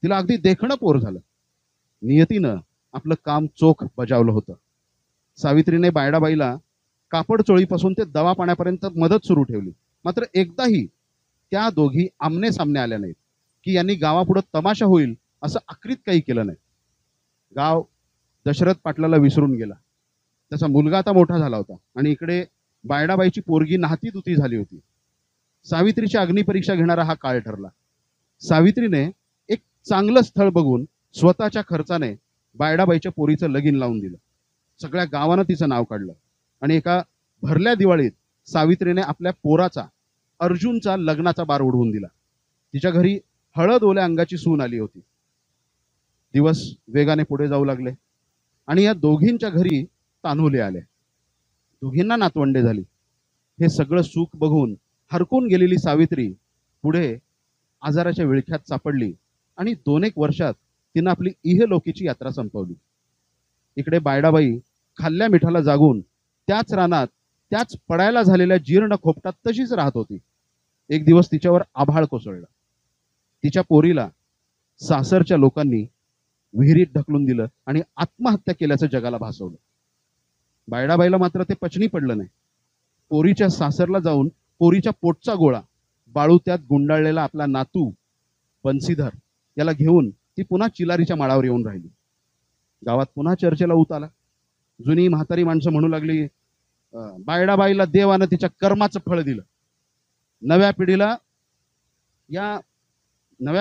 तिला अगदी देखणं पोर झालं. नियतीनं आपलं काम चोख बजावलं होतं. सावित्रीने बायडाबाईला कापड चोळीपासून ते दवा पाण्यापर्यंत मदत सुरू ठेवली. मात्र एकदाही त्या दोघी आमने सामने आल्या नाहीत की यांनी गावापुढं तमाशा होईल असं आकृत काही केलं नाही. गाव दशरथ पाटलाला विसरून गेला. त्याचा मुलगा आता मोठा झाला होता आणि इकडे बायडाबाईची पोरगी नाहती दुती झाली होती. सावित्रीची अग्निपरीक्षा घेणारा हा काळ ठरला. सावित्रीने एक चांगलं स्थळ बघून स्वतःच्या खर्चाने बायडाबाईच्या पोरीचं लगीन लावून दिलं. सगळ्या गावानं तिचं नाव काढलं आणि एका भरल्या दिवाळीत सावित्रीने आपल्या पोराचा अर्जुनचा लग्नाचा बार उडवून दिला. तिच्या घरी हळद ओल्या अंगाची सून आली होती. दिवस वेगाने पुढे जाऊ लागले आणि या दोघींच्या घरी तान्हुले आले. दोघींना नातवंडे झाली. हे सगळं सुख बघून हरकून गेलेली सावित्री पुढे आजाराच्या विळख्यात सापडली आणि 2-1 वर्षात तिनं आपली इहलोकीची यात्रा संपवली. इकडे बायडाबाई खाल्ल्या मिठाला जागून त्याच रानात त्याच पडायला झालेल्या जीर्ण खोपटात तशीच राहत होती. एक दिवस तिच्यावर आभाळ कोसळलं. तिच्या पोरीला सासरच्या लोकांनी विहिरीत ढकलून दिलं आणि आत्महत्या केल्याचं जगाला भासवलं. बायडाबाईला मात्र ते पचनी पडलं नाही. पोरीच्या सासरला जाऊन पोरीच्या पोटचा गोळा बाळू त्यात गुंडाळलेला आपला नातू बन्सीधर याला घेऊन ती पुन्हा चिलारीच्या माळावर येऊन राहिली. गावात पुन्हा चर्चेला ऊत आला. जुनी म्हातारी माणसं म्हणू लागली, बायडाबाईला देवानं तिच्या कर्माचं फळ दिलं. नव्या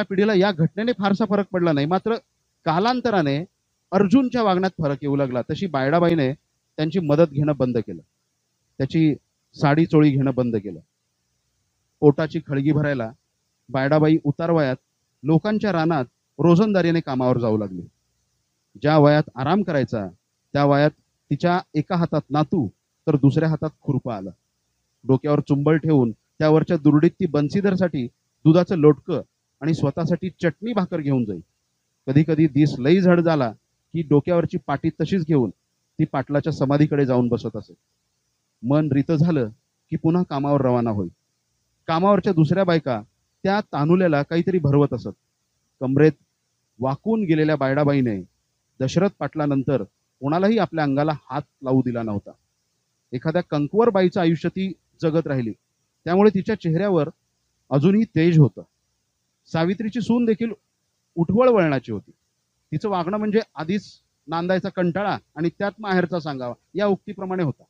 पिढीला या घटनेने फारसा फरक पडला नाही. मात्र कालांतराने अर्जुनच्या वागण्यात फरक येऊ लागला. तशी बायडाबाईने त्यांची मदत घेणं बंद केलं, त्याची साडी चोळी घेणं बंद केलं. पोटाची खळगी भरायला बायडाबाई उतारवयात लोकांच्या रानात रोजंदारीने कामावर जाऊ लागली. ज्या वयात आराम करायचा त्या वयात तिच्या एका हातात नातू तर दुसऱ्या हातात खुरपा आला. डोक्यावर चुंबळ ठेवून त्यावरच्या दुरडीत ती बन्सीधरसाठी दुधाचं लोटकं आणि स्वतःसाठी चटणी भाकर घेऊन जाई. कधी कधी दिस लई झड झाला की डोक्यावरची पाटी तशीच घेऊन ती पाटलाच्या समाधीकडे जाऊन बसत असे. मन रित झालं की पुन्हा कामावर रवाना होई. कामावरच्या दुसऱ्या बायका त्या तानुल्याला काहीतरी भरवत असत. कमरेत वाकून गेलेल्या बायडाबाईने दशरथ पाटलानंतर कोणालाही आपल्या अंगाला हात लावू दिला नव्हता. एखाद्या कंकवर बाईचं आयुष्य ती जगत राहिली, त्यामुळे तिच्या चेहऱ्यावर अजूनही तेज होतं. सावित्रीची सून देखील उठवळ वळणाची होती. तिचं वागणं म्हणजे आधीच नांदायचा कंटाळा आणि त्यात माहेरचा सांगावा या उक्तीप्रमाणे होता.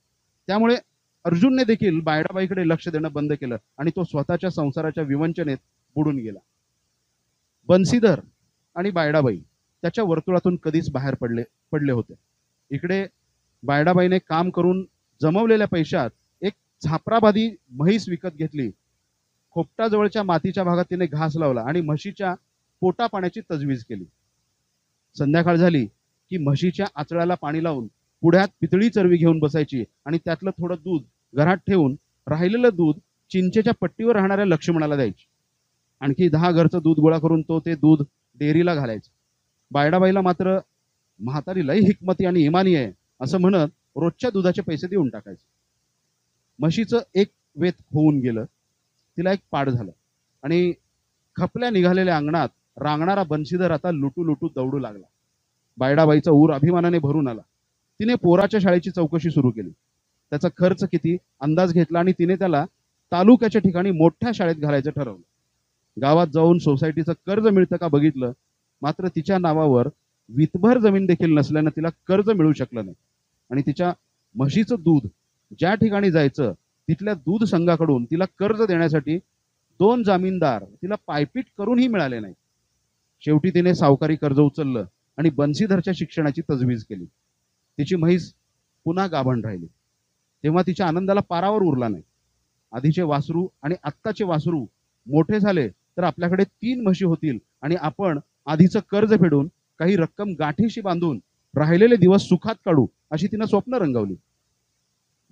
त्यामुळे अर्जुनने देखील बायडाबाईकडे लक्ष देणं बंद केलं आणि तो स्वतःच्या संसाराच्या विवंचनेत बुडून गेला. बन्सीधर आणि बायडाबाई त्याच्या वर्तुळातून कधीच बाहेर पडले होते. इकडे बायडाबाईने काम करून जमवलेल्या पैशात एक झापराबादी म्हैस विकत घेतली. खोपटाजवळच्या मातीच्या भागात तिने घास लावला आणि म्हशीच्या पोटा पाण्याची तजवीज केली. संध्याकाळ झाली की म्हशीच्या आचळाला पाणी लावून पुढ्यात पितळी चरवी घेऊन बसायची आणि त्यातलं थोडं दूध घरात ठेवून राहिलेलं दूध चिंचेच्या पट्टीवर राहणाऱ्या लक्ष्मणाला द्यायची. आणखी 10 घरचं दूध गोळा करून ते दूध डेअरीला घालायचं. बायडाबाईला मात्र म्हातारी लई हिकमती आणि इमानी आहे असं म्हणत रोजच्या दुधाचे पैसे देऊन टाकायचे. म्हशीचं एक वेत होऊन गेलं, तिला एक पाड झालं आणि खपल्या निघालेल्या अंगणात रांगणारा बन्सीधर आता लुटू लुटू दौडू लागला. बायडाबाईचा ऊर अभिमानाने भरून आला. तिने पोराच्या शाळेची चौकशी सुरू केली. त्याचा खर्च किती अंदाज घेतला आणि तिने त्याला तालुक्याच्या ठिकाणी मोठ्या शाळेत घालायचं ठरवलं. गावात जाऊन सोसायटीचं कर्ज मिळतं का बघितलं, मात्र तिच्या नावावर वितभर जमीन देखील नसल्यानं तिला कर्ज मिळू शकलं नाही. आणि तिच्या म्हशीचं दूध ज्या ठिकाणी जायचं तिथल्या दूध संघाकडून तिला कर्ज देण्यासाठी 2 जामीनदार तिला पायपीट करूनही मिळाले नाही. शेवटी तिने सावकारी कर्ज उचललं आणि बन्सीधरच्या शिक्षणाची तजवीज केली. तिची म्हैस पुन्हा गाभण राहिली. तेव्हा तिच्या आनंदाला पारावर उरला नाही. आधीचे वासरू आणि आत्ताचे वासरू मोठे झाले तर आपल्याकडे 3 म्हशी होतील आणि आपण आधीचं कर्ज फेडून काही रक्कम गाठीशी बांधून राहिलेले दिवस सुखात काढू अशी तिनं स्वप्न रंगवली.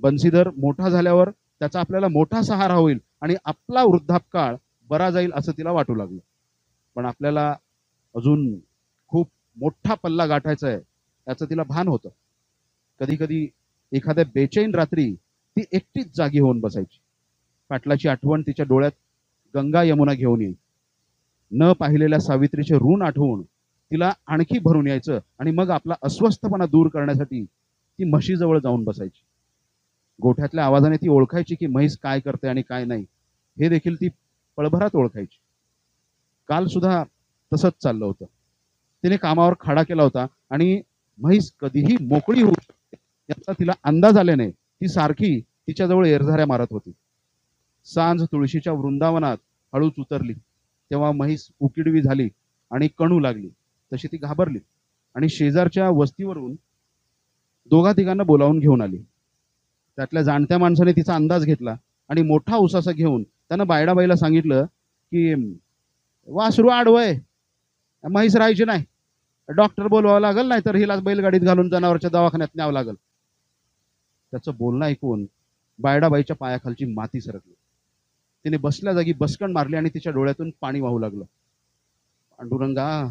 बन्सीधर मोठा झाल्यावर त्याचा आपल्याला मोठा सहारा होईल आणि आपला वृद्धापकाळ बरा जाईल असं तिला वाटू लागलं. पण आपल्याला अजून खूप मोठा पल्ला गाठायचा आहे याचं तिला भान होतं. कधी कधी एखाद्या बेचैन रात्री ती एकटीच जागी होऊन बसायची. पाटलाची आठवण तिच्या डोळ्यात गंगा यमुना घेऊन येईल. न पाहिलेल्या सावित्रीचे ऋण आठवून तिला आणखी भरून यायचं आणि मग आपला अस्वस्थपणा दूर करण्यासाठी ती म्हशीजवळ जाऊन बसायची. गोठ्यातल्या आवाजाने ती ओळखायची की म्हैस काय करते आणि काय नाही हे देखील ती पळभरात ओळखायची. काल सुद्धा तसंच चाललं होतं. तिने कामावर खाडा केला होता आणि म्हैस कधीही मोकळी होऊ शकते याचा तिला अंदाज आल्याने ती सारखी तिच्याजवळ एरझाऱ्या मारत होती. सांज तुळशीच्या वृंदावनात हळूच उतरली तेव्हा म्हैस उकिडवी झाली आणि कणू लागली. तशी ती घाबरली आणि शेजारच्या वस्तीवरून 2-3 बोलावून घेऊन आली. त्यातल्या जाणत्या माणसाने तिचा अंदाज घेतला आणि मोठा उसासा घेऊन त्यानं बायडाबाईला सांगितलं की वासरू आडवय, म्हैस राहायची नाही, डॉक्टर बोलवावं लागल, नाही तर हिला बैलगाडीत घालून जनावरच्या दवाखान्यात न्यावं लागल. त्याचं बोलणं ऐकून बायडाबाईच्या पायाखालची माती सरकली. तिने बसल्या जागी बसकण मारली आणि तिच्या डोळ्यातून पाणी वाहू लागलं. पांडुरंगा,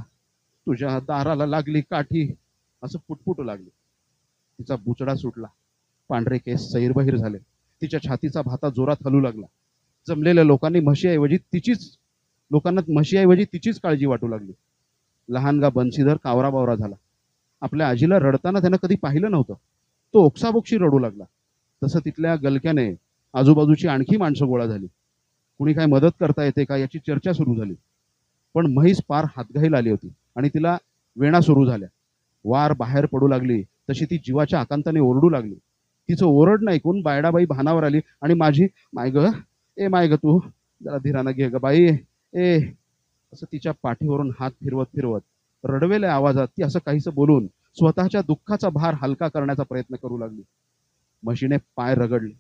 तुझ्या दाराला लागली काठी असं पुटपुटू लागली. तिचा बुचडा सुटला. पांढरे केस सैरबहिर झाले. तिच्या छातीचा भाता जोरात हलू लागला. जमलेल्या लोकांना म्हशीऐवजी तिचीच काळजी वाटू लागली. लहानगा बन्सीधर कावराबावरा झाला. आपल्या आजीला रडताना त्यानं कधी पाहिलं नव्हतं. तो ओक्साबोक्षी रडू लागला. तसं तिथल्या गलक्याने आजूबाजूची आणखी माणसं गोळा झाली. कुणी काय मदत करता येते का याची चर्चा सुरू झाली. पण म्हैस पार हातघाईल आली होती आणि तिला वेणा सुरू झाल्या. वार बाहेर पडू लागली तशी ती जीवाच्या आकांताने ओरडू लागली. तिचं ओरडणं ऐकून बायडाबाई भानावर आली आणि माझी माय ग तू जरा धीरानं घे ग बाई ए असं तिच्या पाठीवरून हात फिरवत फिरवत रडवेल्या आवाजात ती असं काहीसं बोलून स्वतःच्या दुःखाचा भार हलका करण्याचा प्रयत्न करू लागली. म्हशीने पाय रगडले,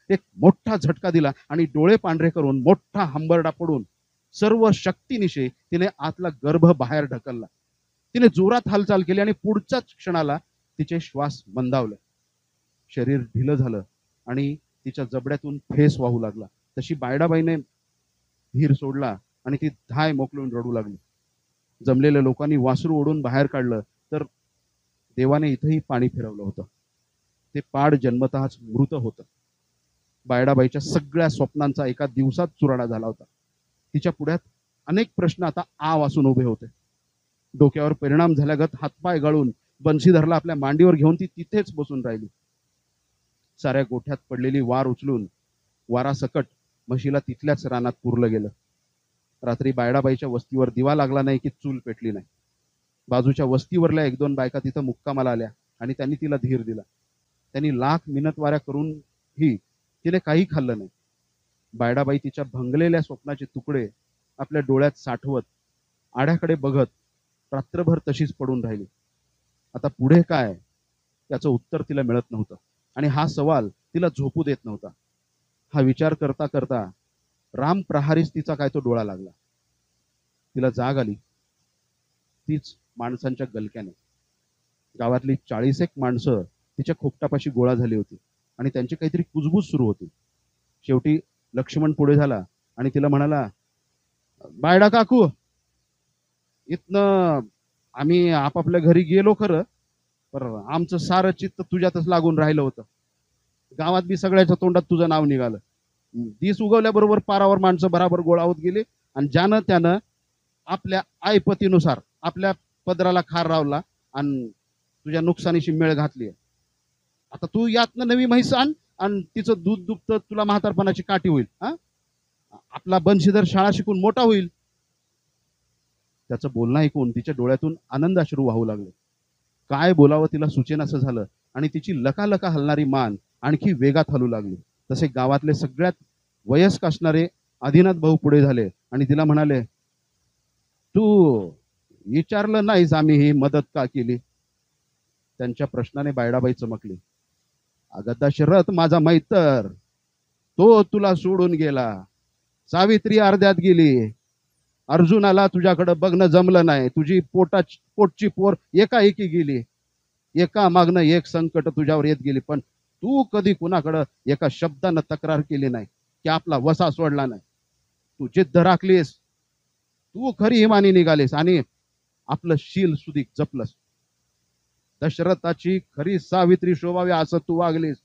एक मोठा झटका दिला आणि डोळे पांढरे करून मोठा हंबरडा पडून सर्व शक्तीनिशे तिने आतला गर्भ बाहेर ढकलला. तिने जोरात हालचाल केली आणि पुढच्याच क्षणाला तिचे श्वास मंदावले. शरीर ढिलं झालं आणि तिच्या जबड्यातून फेस वाहू लागला. तशी बायडाबाईने धीर सोडला आणि ती धाय मोकलून रडू लागली. जमलेल्या लोकांनी वासरू ओढून बाहेर काढलं तर देवाने इथंही पाणी फिरवलं होतं. ते पाड जन्मतःच मृत होतं. बायडाबाईच्या सगळ्या स्वप्नांचा एका दिवसात चुराडा झाला होता. तिच्या पुढ्यात अनेक प्रश्न आता आ वासून उभे होते. डोक्यावर परिणाम झाल्यागत हातपाय गळून बंशीधरला आपल्या मांडीवर घेऊन ती तिथेच बसून राहिली. साऱ्या गोठ्यात पडलेली वार उचलून वारासकट म्हशीला तिथल्याच रानात पुरलं गेलं. रात्री बायडाबाईच्या वस्तीवर दिवा लागला नाही की चूल पेटली नाही. बाजूच्या वस्तीवरल्या एक दोन बायका तिथं मुक्कामाला आल्या आणि त्यांनी तिला धीर दिला. त्यांनी लाख मिनतवाऱ्या करूनही तिने काही खाल्लं नाही. बायडाबाई तिच्या भंगलेल्या स्वप्नाचे तुकडे आपल्या डोळ्यात साठवत आड्याकडे बघत रात्रभर तशीच पडून राहिली. आता पुढे काय त्याचं उत्तर तिला मिळत नव्हतं आणि हा सवाल तिला झोपू देत नव्हता. हा विचार करता करता राम प्रहारीस तिचा काय तो डोळा लागला. तिला जाग आली. तीच माणसांच्या गलक्याने. गावातली 40 एक माणसं तिच्या खोपटापाशी गोळा झाली होती आणि त्यांची काहीतरी कुजबूज सुरू होती. शेवटी लक्ष्मण पुढे झाला आणि तिला म्हणाला, बायडा काकू, इथनं आम्ही आपापल्या घरी गेलो खरं, पर आमचं सारं चित्त तुझ्यातच लागून राहिलं होतं. गावात बी सगळ्याच्या तोंडात तुझं नाव निघालं. दिस उगवल्याबरोबर पारावर माणसं बराबर गोळा होत गेली आणि ज्यानं त्यानं आपल्या ऐपतीनुसार आपल्या पदराला खार रावला आणि तुझ्या नुकसानीशी मेळ घातली. आता तू यातनं नवी म्हैस आण आणि तिचं दूध दुभतं, तुला म्हातारपणाची काठी होईल. हा, आपला बंशीधर शाळा शिकून मोठा होईल. त्याचं बोलणं ऐकून तिच्या डोळ्यातून आनंद अश्रू वाहू लागले. काय बोलावं तिला सुचेनासं झालं आणि तिची लकालका हलणारी मान आणखी वेगात हलू लागली. तसे गावातले सगळ्यात वयस्क असणारे आदिनाथ भाऊ पुढे झाले आणि तिला म्हणाले, तू विचारलं नाहीस आम्ही ही मदत का केली? त्यांच्या प्रश्नाने बायडाबाई चमकली. अगं दशरथ माझा मैतर, तो तुला सोडून गेला. सावित्री अर्ध्यात गेली. अर्जुनाला तुझ्याकडे बघणं जमलं नाही. तुझी पोटची पोर एकाएकी गेली. एका मागणं एक संकट तुझ्यावर येत गेली. पण तू कधी कुणाकडं एका शब्दानं तक्रार केली नाही की आपला वसा सोडला नाही. तू जिद्द राखलीस. तू खरी इमानी निघालीस आणि आपलं शील सुधीक जपलंस. दशरथाची खरी सावित्री शोभावी असं तू वागलीस.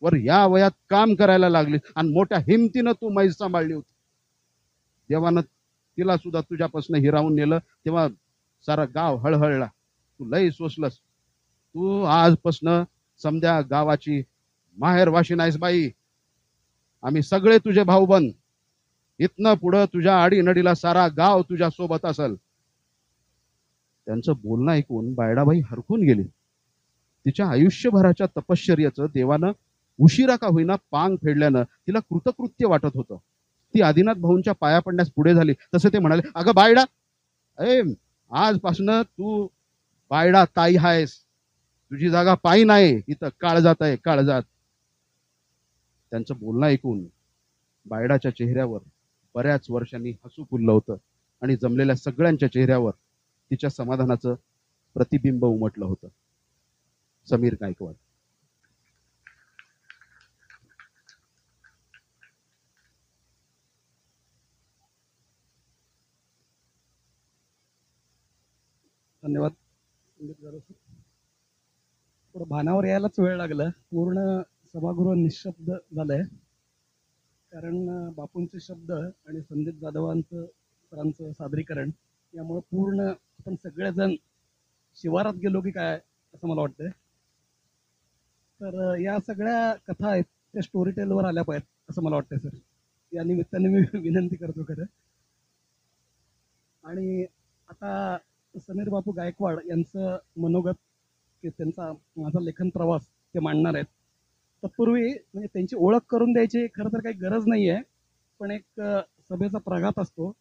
वर या वयात काम करायला लागलीस आणि मोठ्या हिमतीनं तू म्हैस सांभाळली होती. देवानं तिला सुद्धा तुझ्यापासून हिरावून नेलं तेव्हा सारा गाव हळहळला. तू लई सोसलस. तू आजपासनं समध्या गावाची माहेर वाशी नाहीस बाई. आम्ही सगळे तुझे भाऊबंद. इथनं पुढं तुझ्या आडीनडीला सारा गाव तुझ्या सोबत असल. त्यांचं बोलणं ऐकून बायडाबाई हरकून गेली. तिच्या आयुष्यभराच्या तपश्चर्याचं देवानं उशिरा का होईना पांग फेडल्यानं तिला कृतकृत्य वाटत होतं. ती आदिनाथ भाऊंच्या पाया पडण्यास पुढे झाली. तसे ते म्हणाले, अगं बायडा, आजपासनं तू बायडा ताई आहेस. तुझी जागा पायी नाही, इथं काळजात आहे, काळजात. त्यांचं बोलणं ऐकून बायडाच्या चेहऱ्यावर बऱ्याच वर्षांनी हसू फुललं होतं आणि जमलेल्या सगळ्यांच्या चेहऱ्यावर तिच्या समाधानाचं प्रतिबिंब उमटलं होतं. समीर गायकवाड. धन्यवाद. थोडं भानावर यायलाच वेळ लागला. पूर्ण सभागृह निशब्द झालंय कारण बापूंचे शब्द आणि संदीप जाधवांचं सरांचं सादरीकरण यामुळे पूर्ण आपण सगळेजण शिवारात गेलो की काय असं मला वाटतंय. तर या सगळ्या कथा आहेत त्या स्टोरी टेलवर आल्या पाहिजेत असं मला वाटतंय सर. या निमित्ताने मी विनंती करतो खरं. आणि आता समीर बापू गायकवाड यांचं मनोगत की त्यांचा माझा लेखन प्रवास ते मांडणार आहेत. तत्पूर्वी म्हणजे त्यांची ओळख करून द्यायची खरं तर काही गरज नाही आहे, पण एक सभेचा प्रघात असतो.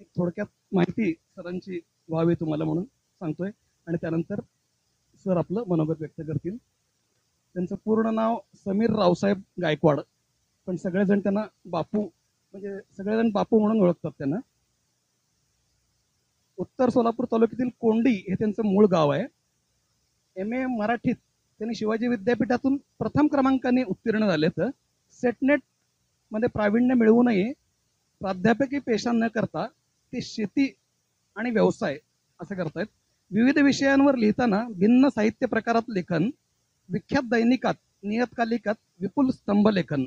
एक थोडक्यात माहिती सरांची व्हावी तुम्हाला म्हणून सांगतोय, आणि त्यानंतर सर आपलं मनोगत व्यक्त करतील. त्यांचं पूर्ण नाव समीर रावसाहेब गायकवाड, पण सगळेजण त्यांना बापू म्हणजे सगळेजण बापू म्हणून ओळखतात त्यांना. उत्तर सोलापूर तालुक्यातील कोंडी हे त्यांचं मूळ गाव आहे. MA मराठीत त्यांनी शिवाजी विद्यापीठातून प्रथम क्रमांकाने उत्तीर्ण झालेत. सेटनेट मध्ये प्रावीण्य मिळवूनही प्राध्यापकी पेशा न करता ते शेती आणि व्यवसाय असं करतायत. विविध विषयांवर लिहिताना भिन्न साहित्य प्रकारात लेखन, विख्यात दैनिकात, नियतकालिकात विपुल स्तंभ लेखन,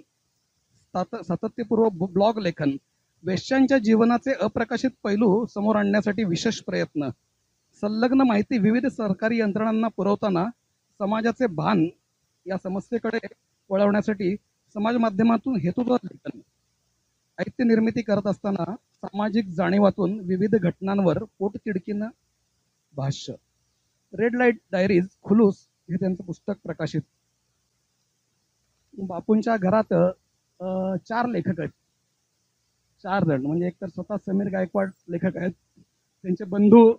सातत्यपूर्व ब्लॉग लेखन, वेश्यांच्या जीवनाचे अप्रकाशित पैलू समोर आणण्यासाठी विशेष प्रयत्न, संलग्न माहिती विविध सरकारी यंत्रणांना पुरवताना समाजाचे भान या समस्येकडे वळवण्यासाठी समाज माध्यमातून हेतुबद्ध लेखन, साहित्य निर्मिती करत असताना सामाजिक जाणीवातून विविध घटनांवर पोटतिडकीनं भाष्य. रेड लाईट डायरीज खुलूस हे त्यांचं पुस्तक प्रकाशित. बापूंच्या घरात 4 लेखक आहेत, 4 जण. म्हणजे एकतर स्वतः समीर गायकवाड लेखक आहेत, त्यांचे बंधू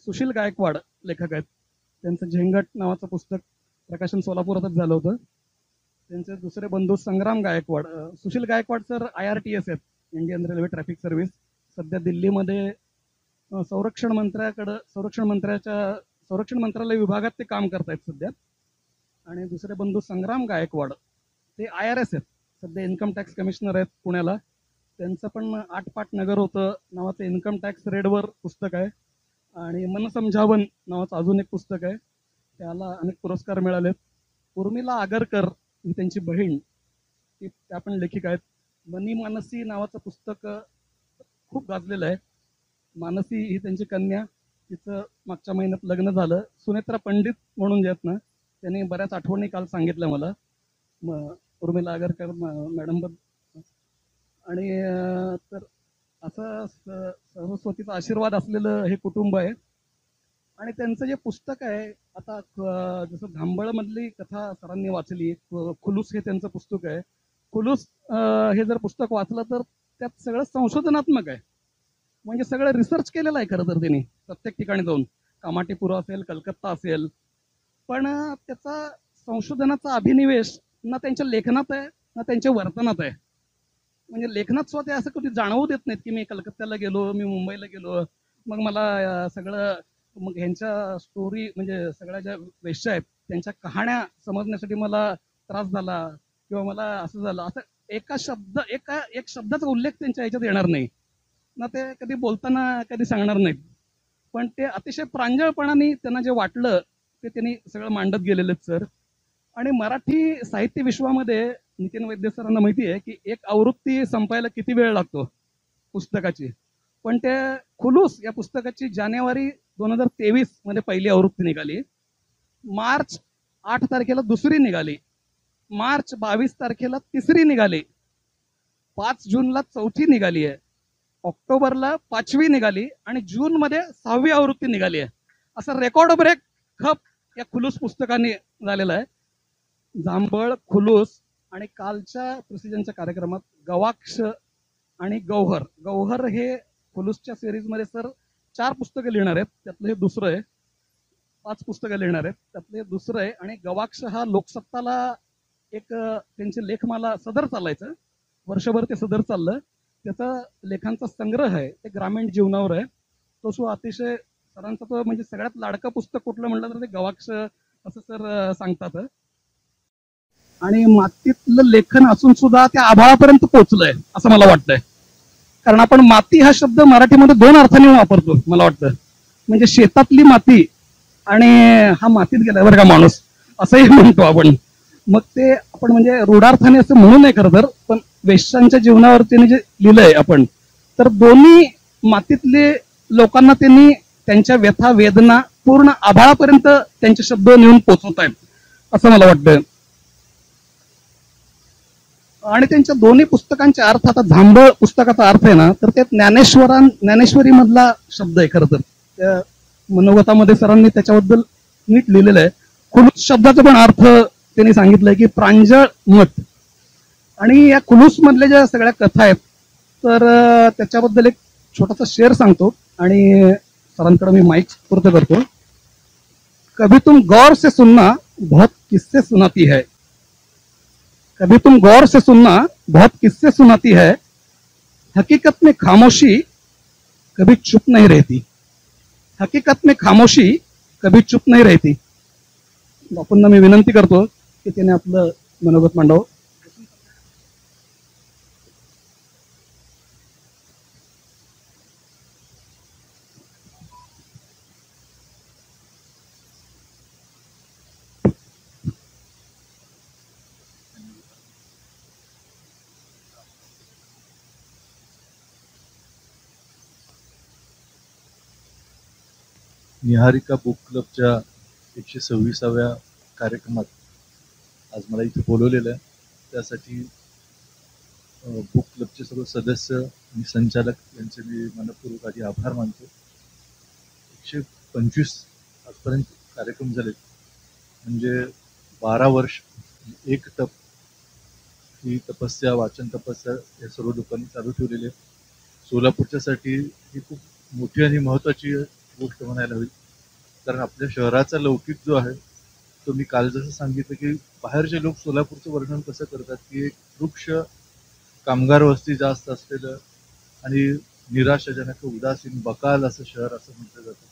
सुशील गायकवाड लेखक आहेत. त्यांचं झेंगट नावाचं पुस्तक प्रकाशन सोलापुरातच झालं होतं. त्यांचे दुसरे बंधू संग्राम गायकवाड. सुशील गायकवाड सर IRTS आहेत, इंडियन रेल्वे ट्रॅफिक सर्व्हिस. सध्या दिल्लीमध्ये संरक्षण मंत्रालय विभागात ते काम करतायत सध्या. आणि दुसरे बंधू संग्राम गायकवाड ते IRS आहेत, सध्या इन्कम टॅक्स कमिशनर आहेत पुण्याला. त्यांचं पण 8 पाट नगर होतं नावाचं इन्कम टॅक्स रेडवर पुस्तक आहे. आणि मन समजावन नावाचं अजून एक पुस्तक आहे, त्याला अनेक पुरस्कार मिळालेत. उर्मिला आगरकर ही त्यांची बहीण, ती त्या पण लेखिका आहेत. मनी मानसी नावाचं पुस्तक खूप गाजलेलं आहे. मानसी ही त्यांची कन्या, तिचं मागच्या महिन्यात लग्न झालं. सुनेत्रा पंडित म्हणून जे आहेत ना, त्यांनी बऱ्याच आठवणी काल सांगितल्या मला उर्मिला आगरकर मॅडम. आणि तर असं सरस्वतीचा आशीर्वाद असलेलं हे कुटुंब आहे. आणि त्यांचं जे पुस्तक आहे, आता जसं धांबळमधली कथा सरांनी वाचली, खुलूस हे त्यांचं पुस्तक आहे. खुलूस हे जर पुस्तक वाचलं तर त्यात सगळं संशोधनात्मक आहे, म्हणजे सगळं रिसर्च केलेलं आहे खरं तर त्यांनी प्रत्येक ठिकाणी जाऊन. कामाटीपुरा असेल, कलकत्ता असेल, पण त्याचा संशोधनाचा अभिनिवेश ना त्यांच्या लेखनात आहे ना त्यांच्या वर्तनात आहे. म्हणजे लेखनात स्वतः असं कधी जाणवू देत नाहीत की मी कलकत्त्याला गेलो, मी मुंबईला गेलो, मग मला सगळं मग ह्यांच्या स्टोरी म्हणजे सगळ्या ज्या वेश्या आहेत त्यांच्या कहाण्या समजण्यासाठी मला त्रास झाला किंवा मला असं झालं, असं एक शब्दाचा उल्लेख त्यांच्या ह्याच्यात येणार नाही ना, ते कधी बोलताना कधी सांगणार नाहीत. पण ते अतिशय प्रांजळपणाने त्यांना जे वाटलं ते त्यांनी सगळं मांडत गेलेले सर. आणि मराठी साहित्य विश्वामध्ये नितीन वैद्य सरांना माहिती आहे की एक आवृत्ती संपायला किती वेळ लागतो पुस्तकाची. पण ते खुलूस या पुस्तकाची जानेवारी 2023 मध्ये पहिली आवृत्ती निघाली. मार्च 8 तारखेला दुसरी निघाली. मार्च 22 तारखेला तिसरी निघाली. 5 जूनला चौथी निघाली आहे. ऑक्टोबरला 5वी निघाली आणि जून मध्ये 6वी आवृत्ती निघाली आहे. असं रेकॉर्ड ब्रेक खप या खुलूस पुस्तकाने झालेला आहे. जांभळ, खुलूस आणि कालच्या प्रिसिजनच्या कार्यक्रमात गवाक्ष आणि गौहर. गौहर हे खुलूसच्या सिरीजमध्ये सर 4 पुस्तकं लिहिणार आहेत, त्यातलं हे दुसरं आहे. 5 पुस्तकं लिहिणार आहेत, त्यातलं हे दुसरं आहे. आणि गवाक्ष हा लोकसत्ताला एक त्यांचे लेखमाला सदर चालायचं, वर्षभर ते सदर चाललं. त्याचा लेखांचा संग्रह आहे, ते ग्रामीण जीवनावर आहे. तो अतिशय सरांचा तो म्हणजे सगळ्यात लाडकं पुस्तक कुठलं म्हटलं तर ते गवाक्ष असं सर सांगतात. आणि मातीतलं लेखन असून सुद्धा त्या आभाळापर्यंत पोहोचलंय असं मला वाटतंय. कारण आपण माती हा शब्द मराठीमध्ये 2 अर्थाने वापरतो मला वाटतं. म्हणजे शेतातली माती आणि हा मातीत गेलाय बरं का माणूस असंही म्हणतो आपण. मग ते आपण म्हणजे रूढार्थाने असं म्हणू नये खरं तर, पण वेश्यांच्या जीवनावर त्यांनी जे लिहिलंय आपण, तर दोन्ही मातीतले लोकांना त्यांनी त्यांच्या व्यथा वेदना पूर्ण आभाळापर्यंत त्यांचे शब्द नेऊन पोचवत आहेत असं मला वाटतं. आणि त्यांच्या दोन्ही पुस्तकांचे अर्थ, आता जांभळ पुस्तकाचा अर्थ आहे ना, तर ते ज्ञानेश्वरी मधला शब्द आहे खरं तर. त्या मनोगतामध्ये सरांनी त्याच्याबद्दल नीट लिहिलेलं आहे. खुलूस शब्दाचा पण अर्थ त्यांनी सांगितलंय की प्रांजळ मत. आणि या खुलूस मधल्या ज्या सगळ्या कथा आहेत तर त्याच्याबद्दल एक छोटासा शेर सांगतो आणि सरांकडे मी माईक स्फूर्त करतो. कभी तुम गौर से सुनना बहुत किस्से सुनाती है, कभी तुम गौर से सुनना बहुत किस्से सुनाती है, हकीकत में खामोशी कभी चुप नहीं रहती, हकीकत में खामोशी कभी चुप नहीं रहती. बापूंना मी विनंती करतो की त्याने आपलं मनोगत मांडावं. निहारिका बुक क्लबच्या 126व्या कार्यक्रमात आज मला इथे बोलवलेलं आहे. त्यासाठी बुक क्लबचे सर्व सदस्य आणि संचालक यांचे मी मनपूर्वक आधी आभार मानतो. 125 आजपर्यंत कार्यक्रम झालेत, म्हणजे 12 वर्ष एक तप, ही तपस्या, वाचन तपस्या या सर्व लोकांनी चालू ठेवलेली आहे. सोलापूरच्यासाठी ही खूप मोठी आणि महत्त्वाची गोष्ट म्हणायला हवी, कारण आपल्या शहराचा लौकिक जो आहे तो मी काल जसं सांगितलं की बाहेरचे लोक सोलापूरचं वर्णन कसं करतात की एक वृक्ष, कामगार वस्ती जास्त असलेलं आणि निराशाजनक, उदासीन, बकाल असं शहर असं म्हटलं जातं.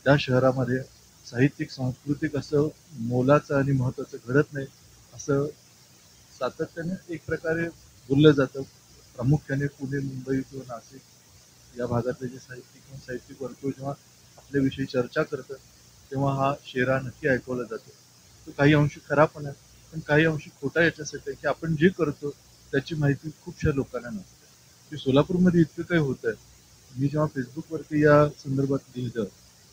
त्या शहरामध्ये साहित्यिक, सांस्कृतिक असं मोलाचं आणि महत्त्वाचं घडत नाही असं सातत्याने एक प्रकारे बोललं जातं. प्रामुख्याने पुणे, मुंबई किंवा नाशिक या भागातले जे साहित्यिक किंवा साहित्यिक वर्तुळ जेव्हा आपल्याविषयी चर्चा करतात तेव्हा हा शेरा नक्की ऐकवला जातो. तो काही अंशी खरा पण आहे, पण काही अंशी खोटा याच्यासाठी आहे की आपण जे करतो त्याची माहिती खूपशा लोकांना नसते. की सोलापूरमध्ये इतकं काही होत आहे. मी जेव्हा फेसबुकवरती या संदर्भात लिहिलं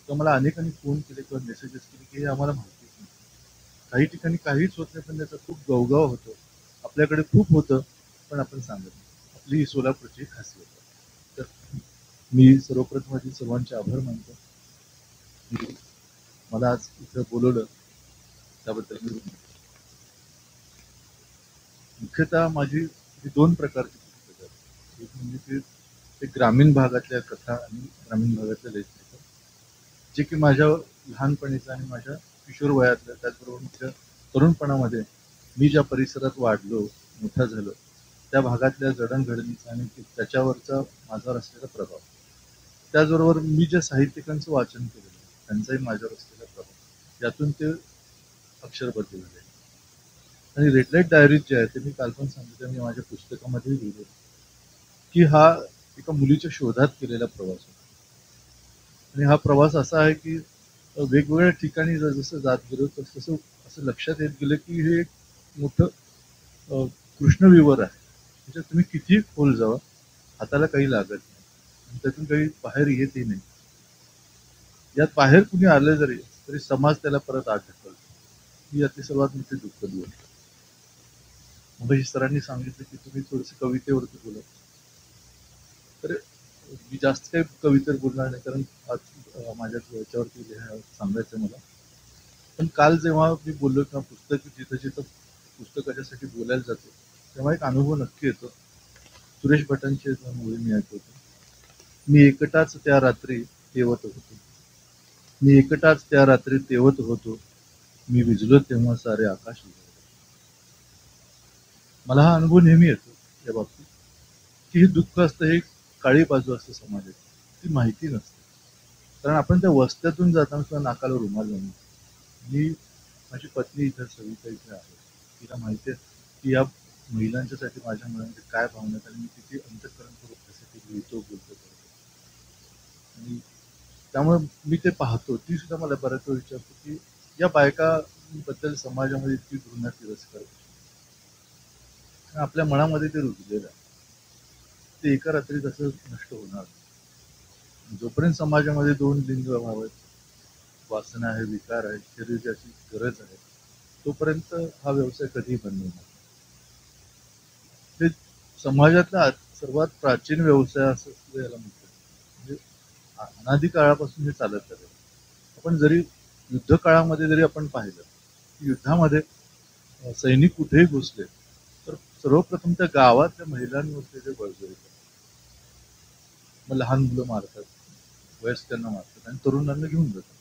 तर मला अनेकांनी फोन केले किंवा मेसेजेस केले की हे आम्हाला माहितीच नाही. काही ठिकाणी काहीच होत नाही पण त्याचा खूप गवगाव होतो. आपल्याकडे खूप होतं पण आपण सांगत नाही. आपली ही सोलापूरची खासियत आहे. तर मी सर्वप्रथम आधी सर्वांचे आभार मानतो. मला आज इथं बोलवलं त्याबद्दल मी मुख्यतः माझी दोन प्रकारची पुस्तकं आहेत. एक म्हणजे ते ग्रामीण भागातल्या कथा आणि ग्रामीण भागातल्या लेखक, जे की माझ्या लहानपणीचं आणि माझ्या किशोर वयातल्या, त्याचबरोबर माझ्या तरुणपणामध्ये मी ज्या परिसरात वाढलो, मोठा झालो, त्या भागातल्या जडणघडणीचा आणि त्याच्यावरचा माझ्यावर असलेला प्रभाव, त्याचबरोबर मी ज्या साहित्यिकांचं वाचन केलेलं त्यांचाही माझ्यावर असलेला प्रभाव, यातून ते अक्षरबद्ध झाले. आणि रेड लाईट डायरीज जे आहे ते मी काल पण सांगितलं, मी माझ्या पुस्तकामध्ये लिहिलं की हा एका मुलीच्या शोधात केलेला प्रवास होता. आणि हा प्रवास असा आहे की वेगवेगळ्या ठिकाणी जसं जात गेलो तसं असं लक्षात येत गेलं की हे एक मोठं कृष्णविवर आहे. त्याच्यात तुम्ही कितीही खोल जावा, हाताला काही लागत नाही आणि त्यातून काही बाहेर येतही नाही. यात बाहेर कुणी आलं तरी समाज त्याला परत आत ढकलतो. ही यातली सर्वात मोठी दुःखद गोष्ट. मग सरांनी सांगितलं की तुम्ही थोडंसं कवितेवरती बोला, तर मी जास्त काही कवितेवर बोलणार नाही कारण आज माझ्या याच्यावरती सांगायचं मला. पण काल जेव्हा मी बोललो किंवा पुस्तक जिथं जिथं पुस्तकाच्यासाठी बोलायला जातो तेव्हा एक अनुभव नक्की येतो. सुरेश भटांची ओळी मी ऐकवतो. मी एकटाच त्या रात्री तेवत होतो, मी एकटाच त्या रात्री तेवत होतो, मी विझलो तेव्हा सारे आकाश विझले. मला हा अनुभव नेहमी येतो या बाबतीत की हे दुःख असतं, हे काळी बाजू असते समाजाची, ती माहिती नसते. कारण आपण त्या वस्त्यातून जाताना सुद्धा नाकाला रुमाल लावून, मी, माझी पत्नी इथं सविता इथे आहे, तिला माहिती आहे की या महिलांच्यासाठी माझ्या मुलांचे काय भावना आहेत आणि मी किती अंतःकरण करून त्यासाठी लिहितो, बोलतो करतो. आणि त्यामुळे मी ते पाहतो. ती सुद्धा मला बऱ्याच वेळ विचारतो की या बायकांबद्दल समाजामध्ये इतकी घृणा, तिरस्कार, आपल्या मनामध्ये ते रुजलेलं आहे. ते एका रात्रीत असं नष्ट होणार. जोपर्यंत समाजामध्ये दोन लिंग भाव आहेत, वासना आहे, विकार आहे, शरीर ज्याची गरज आहे, तोपर्यंत हा व्यवसाय कधीही बंद होणार. ते समाजातला सर्वात प्राचीन व्यवसाय असं याला म्हणतात. म्हणजे अनादी काळापासून हे चालत आहे. आपण जरी युद्ध काळामध्ये जरी आपण पाहिलं युद्धामध्ये सैनिक कुठेही घुसले तर सर्वप्रथम त्या गावातल्या महिलांवरती ते बळजबरी करतात. मग लहान मुलं मारतात, वयस्कांना मारतात आणि तरुणांना घेऊन जातात.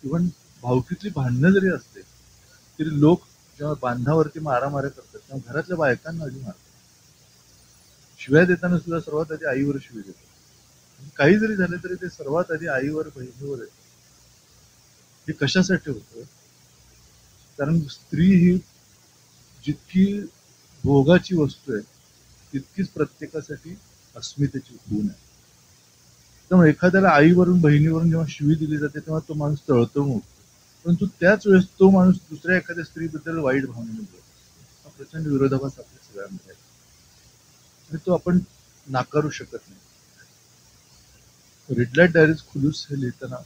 इव्हन भावकीतली भांडणं जरी असते तरी लोक जेव्हा बांधावरती मारामाऱ्या करतात तेव्हा घरातल्या बायकांना आधी मारतात. शिव्या देताना सुद्धा सर्वात आधी आईवर शिवी देतात. काही जरी झालं तरी ते सर्वात आधी आईवर बहिणीवर येतात. हे कशासाठी होतं? कारण स्त्री ही जितकी भोगाची वस्तू आहे तितकीच प्रत्येकासाठी अस्मितेची खूण आहे. त्यामुळे एखाद्याला आईवरून बहिणीवरून जेव्हा शिवी दिली जाते तेव्हा तो माणूस तळतळून उठतो, परंतु त्याच वेळेस तो माणूस दुसऱ्या एखाद्या स्त्रीबद्दल वाईट भावनेने बोलतो. हा प्रचंड विरोधाभास आपल्या सगळ्यांमध्ये आहे आणि तो आपण नाकारू शकत नाही. रेड लाईट डायरीज खुलूस हे लिहिताना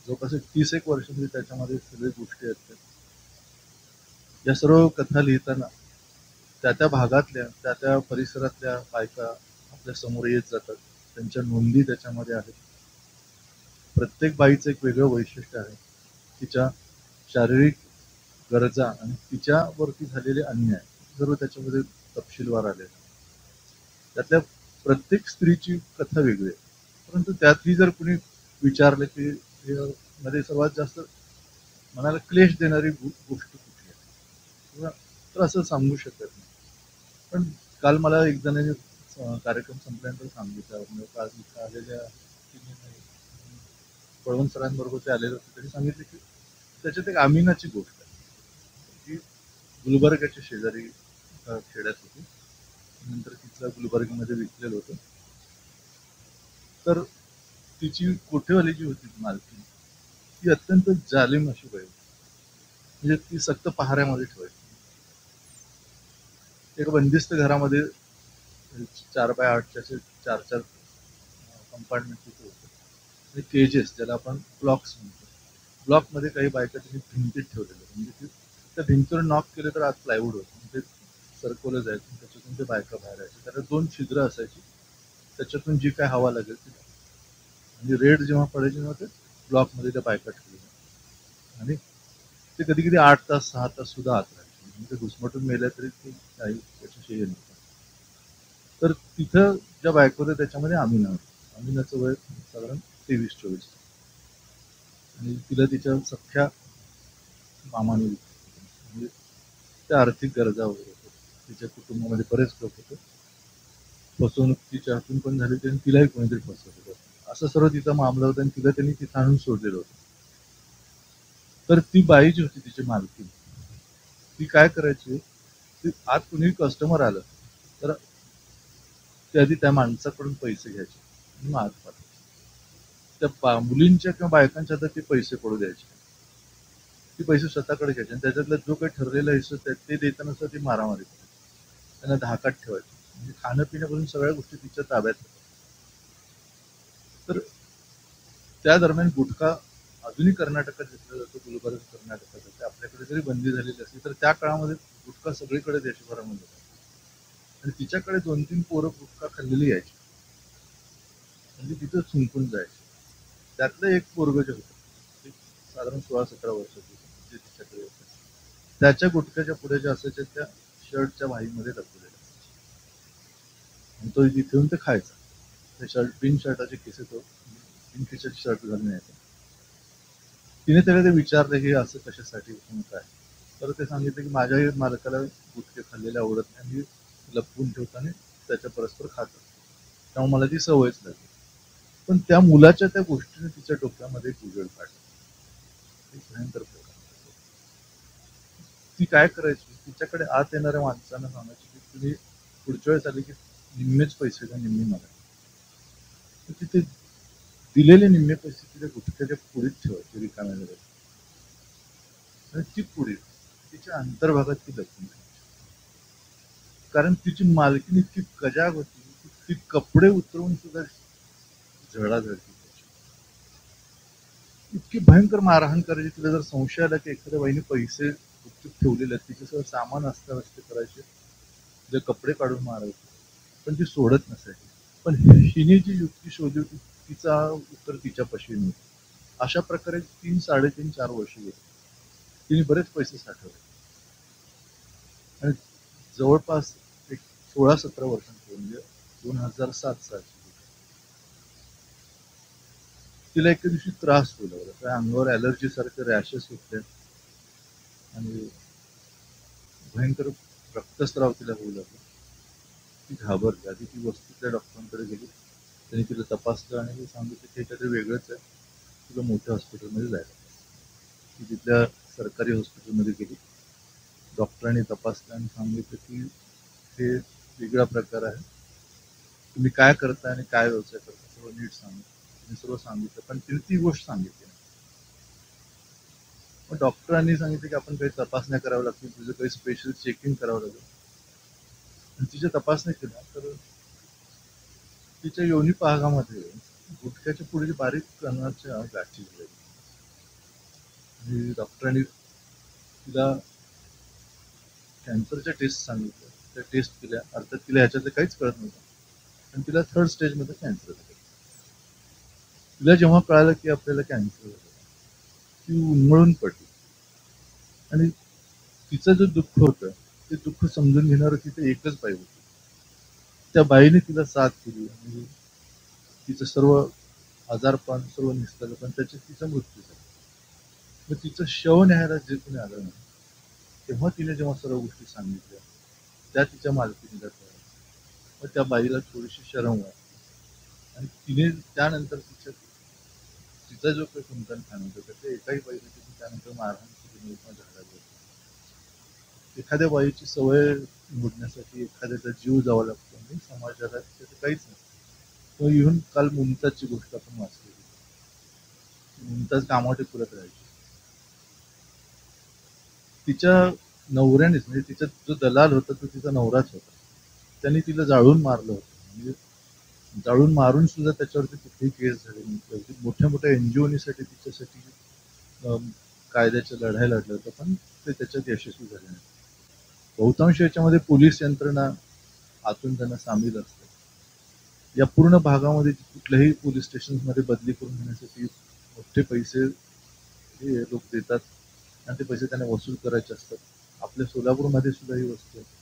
जवळपास 30 वर्षांमध्ये त्याच्यामध्ये सगळ्या गोष्टी असतात. या सर्व कथा लिहिताना त्या भागातल्या त्या परिसरातल्या बायका आपल्या समोर येत जातात. त्यांच्या नोंदी त्याच्यामध्ये आहेत. प्रत्येक बाईचं एक वेगळं वैशिष्ट्य आहे. तिच्या शारीरिक गरजा आणि तिच्यावरती झालेले अन्याय सर्व त्याच्यामध्ये तपशीलवार आले. त्यातल्या प्रत्येक स्त्रीची कथा वेगळी आहे, परंतु त्यातही जर कुणी विचारलं की मध्ये सर्वात जास्त मनाला क्लेश देणारी गोष्ट कुठली आहे तर असं सांगू शकत नाही. पण काल मला एक जणांनी कार्यक्रम संपल्यानंतर सांगितलं, काल इथं आलेल्या पळवण सरांबरोबर ते आलेले होते, त्यांनी सांगितलं की त्याच्यात एक आमिनाची गोष्ट आहे की गुलबर्गाच्या शेजारी खेड्यात होती, नंतर तिचं गुलबर्गमध्ये विकलेलं होतं. तर तिची कोठेवाली जी होती मालकी ती अत्यंत जालिम अशी बाई, म्हणजे ती सक्त पहाऱ्यामध्ये ठेवायची. एका बंदिस्त घरामध्ये 4x8 4 कंपार्टमेंट तिथे होतं आणि केजेस ज्याला आपण ब्लॉक्स म्हणतो. ब्लॉकमध्ये काही बायका त्यांनी भिंतीत ठेवलेलं, म्हणजे त्या भिंतीवर नॉक केले तर आत प्लायवूड होतं, म्हणजे सरकवलं जायचं, त्याच्यातून ते बायका बाहेर यायचे. त्याला 2 छिद्र असायची, त्याच्यातून जी काय हवा लागेल ती, म्हणजे रेड जेव्हा पडायचे तेव्हा ते ब्लॉकमध्ये त्या बायका ठेवल्या आणि ते कधी कधी 8 तास 6 तास सुद्धा आत राहायचे. म्हणजे घुसमटून मेल्या तरी ते काही त्याच्याशी हे नव्हतं. तर तिथं ज्या बायको होत्या त्याच्यामध्ये आमिना होती. आमिनाचं वय साधारण 23-24 आणि तिला तिच्या सख्या मामाने म्हणजे त्या आर्थिक गरजा वगैरे होत्या. तिच्या कुटुंबामध्ये बरेच लोक होते. फसवणूक तिच्या हातून पण झाली होती आणि तिलाही कोणीतरी फसवत होतं. असं सर्व तिचा मामला होता आणि तिला त्यांनी तिथं आणून सोडलेलं होतं. तर ती बाई जी होती तिची मालकी, ती काय करायची, ती आत कुणी कस्टमर आलं तर ते आधी त्या माणसाकडून पैसे घ्यायचे आणि मग आत पाठवायचे. त्या मुलींच्या किंवा बायकांच्या हातात ते पैसे पडू द्यायचे. ती पैसे स्वतःकडे घ्यायचे आणि त्याच्यातला जो काही ठरलेला हिस्सा ते देताना सुद्धा ती मारामारी करायची, त्यांना धाकात ठेवायची. म्हणजे खाणं पिण्यापासून सगळ्या गोष्टी तिच्या ताब्यात होत्या. तर त्या दरम्यान गुटखा अजूनही कर्नाटकात घेतला जातो, गुलबर्ग कर्नाटकात जाते. आपल्याकडे जरी बंदी झालेली असली तर त्या काळामध्ये गुटखा सगळीकडे देशभरामध्ये होता आणि तिच्याकडे 2-3 पोरं गुटखा खाल्लेली यायची, म्हणजे तिथं चुंकून जायचे. त्यातलं एक पोरग जे होतं ते साधारण 16-17 वर्षाचं जे तिच्याकडे होतं, त्याच्या गुटख्याच्या पुढे जे असायच्या त्या शर्टच्या वाहीमध्ये लपवलेल्या आणि तो तिथे येऊन ते खायचा. ते शर्ट बिन शर्टाचे खिसे, तो बिन खिशाचे शर्ट घालून यायचा. तिने त्याला ते विचारलं हे असं कशासाठी काय, तर ते सांगितलं की माझ्याही मालकाला गुटखे खाल्लेले आवडत नाही, मी लपवून ठेवतो आणि त्याच्या परस्पर खातो, त्यामुळे मला ती सवयच लागली. पण त्या मुलाच्या त्या गोष्टीने तिच्या डोक्यामध्ये उजेड काढला. भयंकर प्रकार. ती काय करायची, तिच्याकडे आत येणाऱ्या माणसांना सांगायची की तुम्ही पुढच्या वेळेस आले की निम्मेच पैसे द्या, निम्मे मला. तर तिथे दिलेले निम्मे पैसे तिच्या गुटख्याच्या पुढीत ठेवायचे रिकाम्या वेळेला आणि ती पुढे तिच्या अंतर्भागात ती लपून ठेवायची. कारण तिची मालकीण इतकी कजाग होती की ती कपडे उतरवून सुद्धा झळाझळती, इतकी भयंकर मारहाण करायची. तिला जर संशय आला की एखाद्या बाईने पैसे गुपचूप ठेवलेले आहेत, तिच्यासह सामान अस्ताव्यस्त करायचे, तिचे कपडे काढून मारायचे, पण ती सोडत नसायची. पण हिने जी युक्ती शोधली होती तिचा उत्तर तिच्या पशी नव्हतं. अशा प्रकारे 3, 3.5, 4 वर्ष गेली. तिने बरेच पैसे साठवले आणि जवळपास एक 16-17 वर्षांपूर्वी म्हणजे 2007 सालची तिला एके दिवशी त्रास होऊ लागला. त्या अंगावर ॲलर्जी सारखे रॅशेस होते आणि भयंकर रक्तस्राव तिला होऊ लागला. ती घाबरली. आधी ती वस्तीतल्या डॉक्टरांकडे गेली. त्यांनी तिला तपासलं आणि सांगितलं की काहीतरी वेगळंच आहे, तुला मोठ्या हॉस्पिटलमध्ये जायला. ती तिथल्या सरकारी हॉस्पिटलमध्ये गेली. डॉक्टरांनी तपासलं आणि सांगितलं की हे वेगळा प्रकार आहे, तुम्ही काय करता आणि काय व्यवसाय करता सर्व नीट सांगितलं. तिने सर्व सांगितलं, पण तिने ती गोष्ट सांगितली नाही. मग डॉक्टरांनी सांगितलं की आपण काही तपासण्या कराव्या लागतील, तुझं काही स्पेशल चेकिंग करावं लागेल. आणि तिच्या तपासण्या केल्या तर तिच्या योनी भागामध्ये गुटख्याच्या पुढे बारीक कणाच्या गाठी झाल्या आणि डॉक्टरांनी तिला कॅन्सरच्या टेस्ट सांगितल्या. त्या टेस्ट केल्या. अर्थात तिला ह्याच्यातलं काहीच कळत नव्हतं आणि तिला 3rd स्टेजमध्ये कॅन्सर झालं. तिला जेव्हा कळालं की आपल्याला कॅन्सर झालं ती उन्मळून पडली आणि तिचं जे दुःख होतं ते दुःख समजून घेणारं तिथे एकच बाई होती. त्या बाईने तिला साथ दिली आणि तिचं सर्व आजारपण सर्व निसटलं, पण त्याच्यात तिचा मृत्यू झाला. मग तिचं शव न्यायला जे कोणी आलं नाही तेव्हा तिने जेव्हा सर्व गोष्टी सांगितल्या त्या तिच्या मालकीनीला कळल्या. मग त्या बाईला थोडीशी शरम वाटली आणि तिने त्यानंतर तिचा जो काही कुंकण खाण होतं त्या एकाही बाईने तिने त्यानंतर मारहाण केली नाही, झाडाला. एखाद्या बाईची सवय मोडण्यासाठी एखाद्याचा जीव जावा लागतो आणि समाजाला त्याचं काहीच नसतं. इव्हन काल मुमताजची गोष्ट आपण वाचलेली. मुमताज कामाटे पुरत राहायची. तिच्या नवऱ्यानेच म्हणजे तिचा जो दलाल होता तो तिचा नवराच होता. त्यांनी तिला जाळून मारलं होतं. म्हणजे जाळून मारून सुद्धा त्याच्यावरती कुठलीही केस झाली नव्हती. मोठ्या मोठ्या NGO साठी तिच्यासाठी कायद्याच्या लढाई लढलं होतं, पण ते त्याच्यात यशस्वी झाले नाही. बहुतांश याच्यामध्ये पोलीस यंत्रणा आतून त्यांना सामील असते. या पूर्ण भागामध्ये कुठल्याही पोलीस स्टेशनमध्ये बदली करून घेण्यासाठी मोठे पैसे हे लोक देतात आणि ते पैसे त्यांना वसूल करायचे असतात. आपल्या सोलापूरमध्ये सुद्धा ही वस्तू आहे.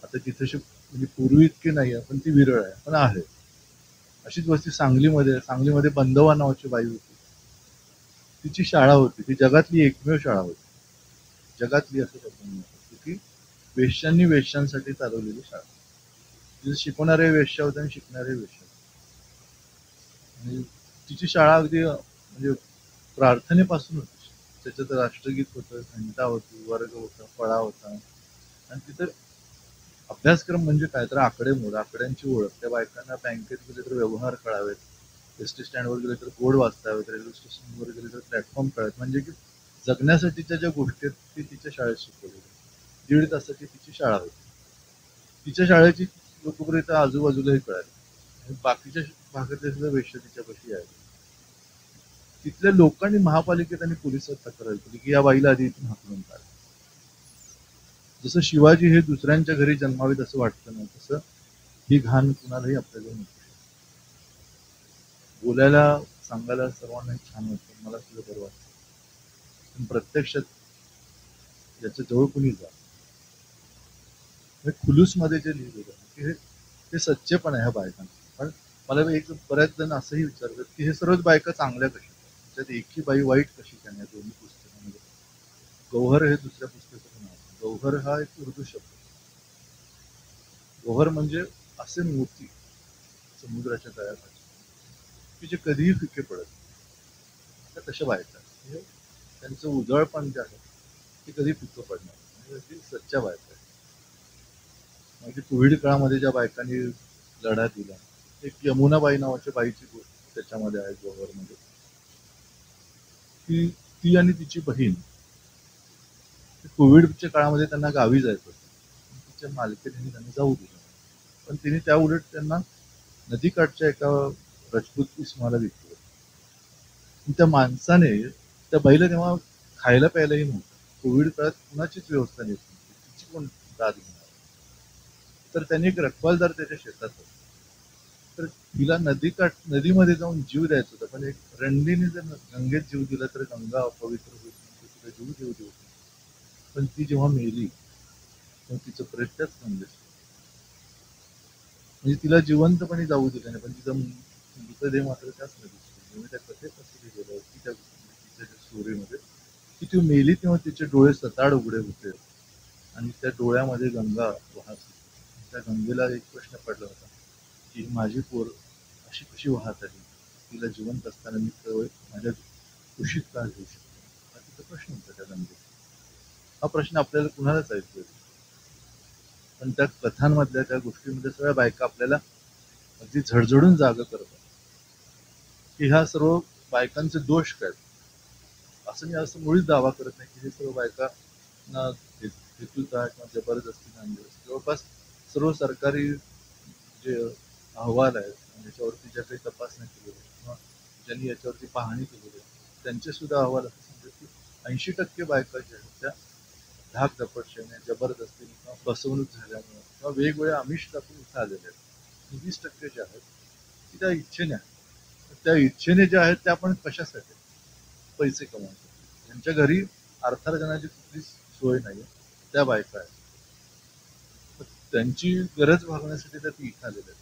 आता तिथे म्हणजे पूर्वी इतकी नाही आहे, पण ती विरळ आहे, पण आहे. अशीच वस्ती सांगलीमध्ये बंदवा नावाची बाई होती. तिची शाळा होती, ती जगातली एकमेव शाळा होती. जगातली असं की वेश्यांनी वेश्यांसाठी चालवलेली शाळा. तिथे शिकवणारे वेश्या होते आणि शिकणारे वेश्या. आणि तिची शाळा अगदी म्हणजे प्रार्थनेपासून होती. त्याच्यात राष्ट्रगीत होतं, घंटा होती, वर्ग होता, फळा होता आणि तिथं अभ्यासक्रम म्हणजे काय तर आकडेमोड, आकड्यांची ओळख. त्या बायकांना बँकेत गेले तर व्यवहार कळावेत, एसटी स्टँडवर गेले तर बोर्ड वाचता यावेत, रेल्वे स्टेशनवर गेले तर प्लॅटफॉर्म कळावेत. म्हणजे की जगण्यासाठीच्या ज्या गोष्टी आहेत ती तिच्या शाळेत शिकवलेल्या. 1.5 तासाची तिची शाळा होती. तिच्या शाळेची लोकप्रियता आजूबाजूलाही कळाली आणि बाकीच्या भागातले सुद्धा वेश्या तिच्यापाशी आहे. तिथल्या लोकांनी महापालिकेत आणि पोलिसात तक्रार केली की या बाईला आधी इथून हाकलून काढ. जसं शिवाजी हे दुसऱ्यांच्या घरी जन्मावेत असं वाटतं ना, तसं ही घाण कुणालाही आपल्याला नको. बोलायला सांगायला सर्वांना छान वाटतं, मला सुद्धा बरं वाटतं, पण प्रत्यक्षात याच्या जवळ कुणी जा. खुलूस मध्ये जे लिहिलेलं की हे सच्चेपण आहे ह्या बायकांचं. पण मला बऱ्याच जण असंही विचारतात की हे सर्वच बायका चांगल्या कशा, त्यात एकही बाई वाईट कशी काय या दोन्ही पुस्तकांमध्ये. गौहर हे दुसऱ्या पुस्तकाचं नाव. गौहर हा एक उर्दू शब्द. गौहर म्हणजे असे मोती समुद्राच्या तळ्यापासून की जे कधीही फिके पडत नाही. तशा बायका त्यांचं उजळपण जे आहे ते कधी फिकं पडणार म्हणजे अगदी सच्च्या बायका. म्हणजे कोविड काळामध्ये ज्या बायकांनी लढा दिला, एक यमुनाबाई नावाच्या बाईची गोष्ट त्याच्यामध्ये आहे गौहरमध्ये. ती आणि तिची बहीण कोविडच्या काळामध्ये त्यांना गावी जायचं होतं. तिच्या मालकीने त्यांना जाऊ दिलं, पण तिने त्या उलट त्यांना नदीकाठच्या एका राजपूत इसमाला विकलं. त्या माणसाने त्या बाईला तेव्हा खायला प्यायलाही नव्हतं. कोविड काळात कुणाचीच व्यवस्था नव्हती, तिची कोण दाद घेणार. तर त्यांनी एक रखवालदार त्याच्या शेतात होता. तर तिला नदीमध्ये जाऊन जीव द्यायचा होता, पण एक रणडीने जर गंगेत जीव दिला तर गंगा अपवित्र होईल आपला जीव देऊ देऊ, पण ती जेव्हा मेली तेव्हा तिचं प्रेत त्याच गंगेत, म्हणजे तिला जिवंतपणे जाऊ दिलं नाही, पण तिचा मृतदेह मात्र त्याच नदीत. मी त्या कथेत असं लिहिलेलं की त्या स्टोरीमध्ये की ती मेली तेव्हा तिचे डोळे सताड उघडे होते आणि त्या डोळ्यामध्ये गंगा वाहत होती. त्या गंगेला एक प्रश्न पडला होता की माझी पोर अशी कशी वाहत आली, तिला जिवंत असताना मी केवळ माझ्या कुशीत का घेऊ शकतो, हा तिचा प्रश्न होता त्या गंगेत. हा प्रश्न आपल्याला कुणालाच ऐकू येतो, पण त्या कथांमधल्या त्या गोष्टींमध्ये सगळ्या बायका आपल्याला अगदी झडझडून जागा करतात की ह्या सर्व बायकांचे दोष काय. असं मी असं मुळीच दावा करत नाही की हे सर्व बायका ना हेतुता किंवा जबरदस्तीने आणले. जवळपास सर्व सरकारी जे अहवाल आहेत याच्यावरती ज्या काही तपासण्या केलेल्या किंवा ज्यांनी याच्यावरती पाहणी केलेली आहे त्यांचे सुद्धा अहवाल असं सांगतात की 80% बायका ज्या आहेत त्या धाक दपटशेने, जबरदस्तीने किंवा फसवणूक झाल्यामुळे किंवा वेगवेगळ्या आमिष दाखवून इथं आलेल्या आहेत. 20% ज्या आहेत की त्या इच्छेने आहेत. त्या इच्छेने ज्या आहेत त्या पण कशासाठी, पैसे कमवतात. ज्यांच्या घरी अर्थार्जनाची कुठलीच सोय नाही त्या बायका आहेत, त्यांची गरज भागवण्यासाठी त्या ती इथं आलेल्या आहेत.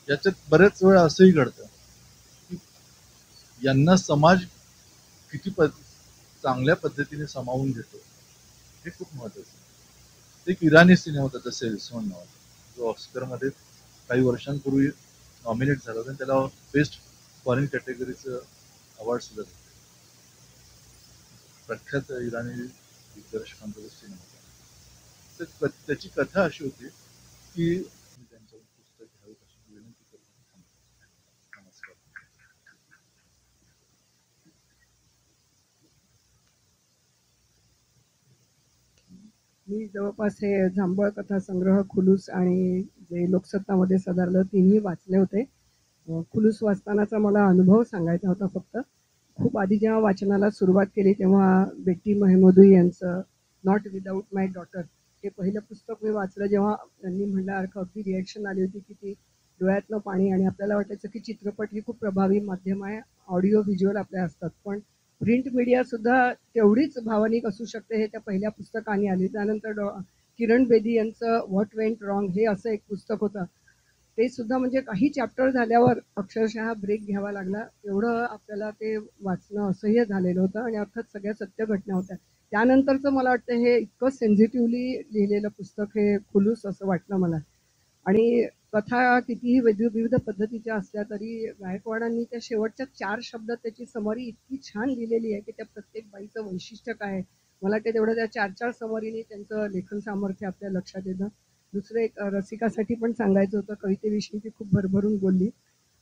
याच्यात बरेच वेळा असंही घडतं की यांना समाज किती चांगल्या पद्धतीने सामावून घेतो हे खूप महत्वाचं. एक इराणी सिनेमा होता द सेल्समन नावाचा, जो ऑस्करमध्ये काही वर्षांपूर्वी नॉमिनेट झाला होता आणि त्याला बेस्ट फॉरेन कॅटेगरीचं अवॉर्ड सुद्धा दिलं. प्रख्यात इराणी दिग्दर्शकांचा सिनेमा होता. तर त्याची कथा अशी होती की त्यांच्यावर पुस्तक घ्यावं अशी विनंती करतो. नमस्कार. मी जवळपास हे जांभळ कथा संग्रह, खुलूस आणि जे लोकसत्तामध्ये सदारलं तिन्ही वाचले होते. खुलूस वाचतानाचा मला अनुभव सांगायचा होता फक्त. खूप आधी जेव्हा वाचनाला सुरुवात केली तेव्हा बेट्टी मेहमूदी यांचं नॉट विदाऊट माय डॉटर हे पहिलं पुस्तक मी वाचलं. जेव्हा त्यांनी म्हणल्यासारखं अगदी रिॲक्शन आली होती की ती डोळ्यातनं पाणी, आणि आपल्याला वाटायचं की चित्रपट ही खूप प्रभावी माध्यम आहे, ऑडिओ व्हिज्युअल आपल्या असतात, पण प्रिंट मीडिया सुद्धा तेवढीच भावनिक असू शकते हे त्या पहिल्या पुस्तकाने आली. त्यानंतर किरण बेदी यांचं व्हॉट वेंट रॉंग हे असं एक पुस्तक होतं. ते सुद्धा म्हणजे काही चॅप्टर झाल्यावर अक्षरशः ब्रेक घ्यावा लागला, एवढं आपल्याला ते वाचणं असह्य झालेलं होतं आणि अर्थात सगळ्या सत्य घटना होत्या. त्यानंतरचं मला वाटतं हे इतकं सेन्सिटिव्हली लिहिलेलं पुस्तक हे खुलूस असं वाटलं मला. आणि कथा कितीही विविध पद्धतीच्या असल्या तरी गायकवाडांनी त्या शेवटच्या 4 शब्दात त्याची समरी इतकी छान लिहिलेली आहे की त्या प्रत्येक बाईचं वैशिष्ट्य काय आहे, मला ते तेवढं त्या 4 समरीने त्यांचं लेखन सामर्थ्य आपल्या लक्षात येतं. दुसरं एक रसिकासाठी पण सांगायचं होतं, कवितेविषयी ती खूप भरभरून बोलली.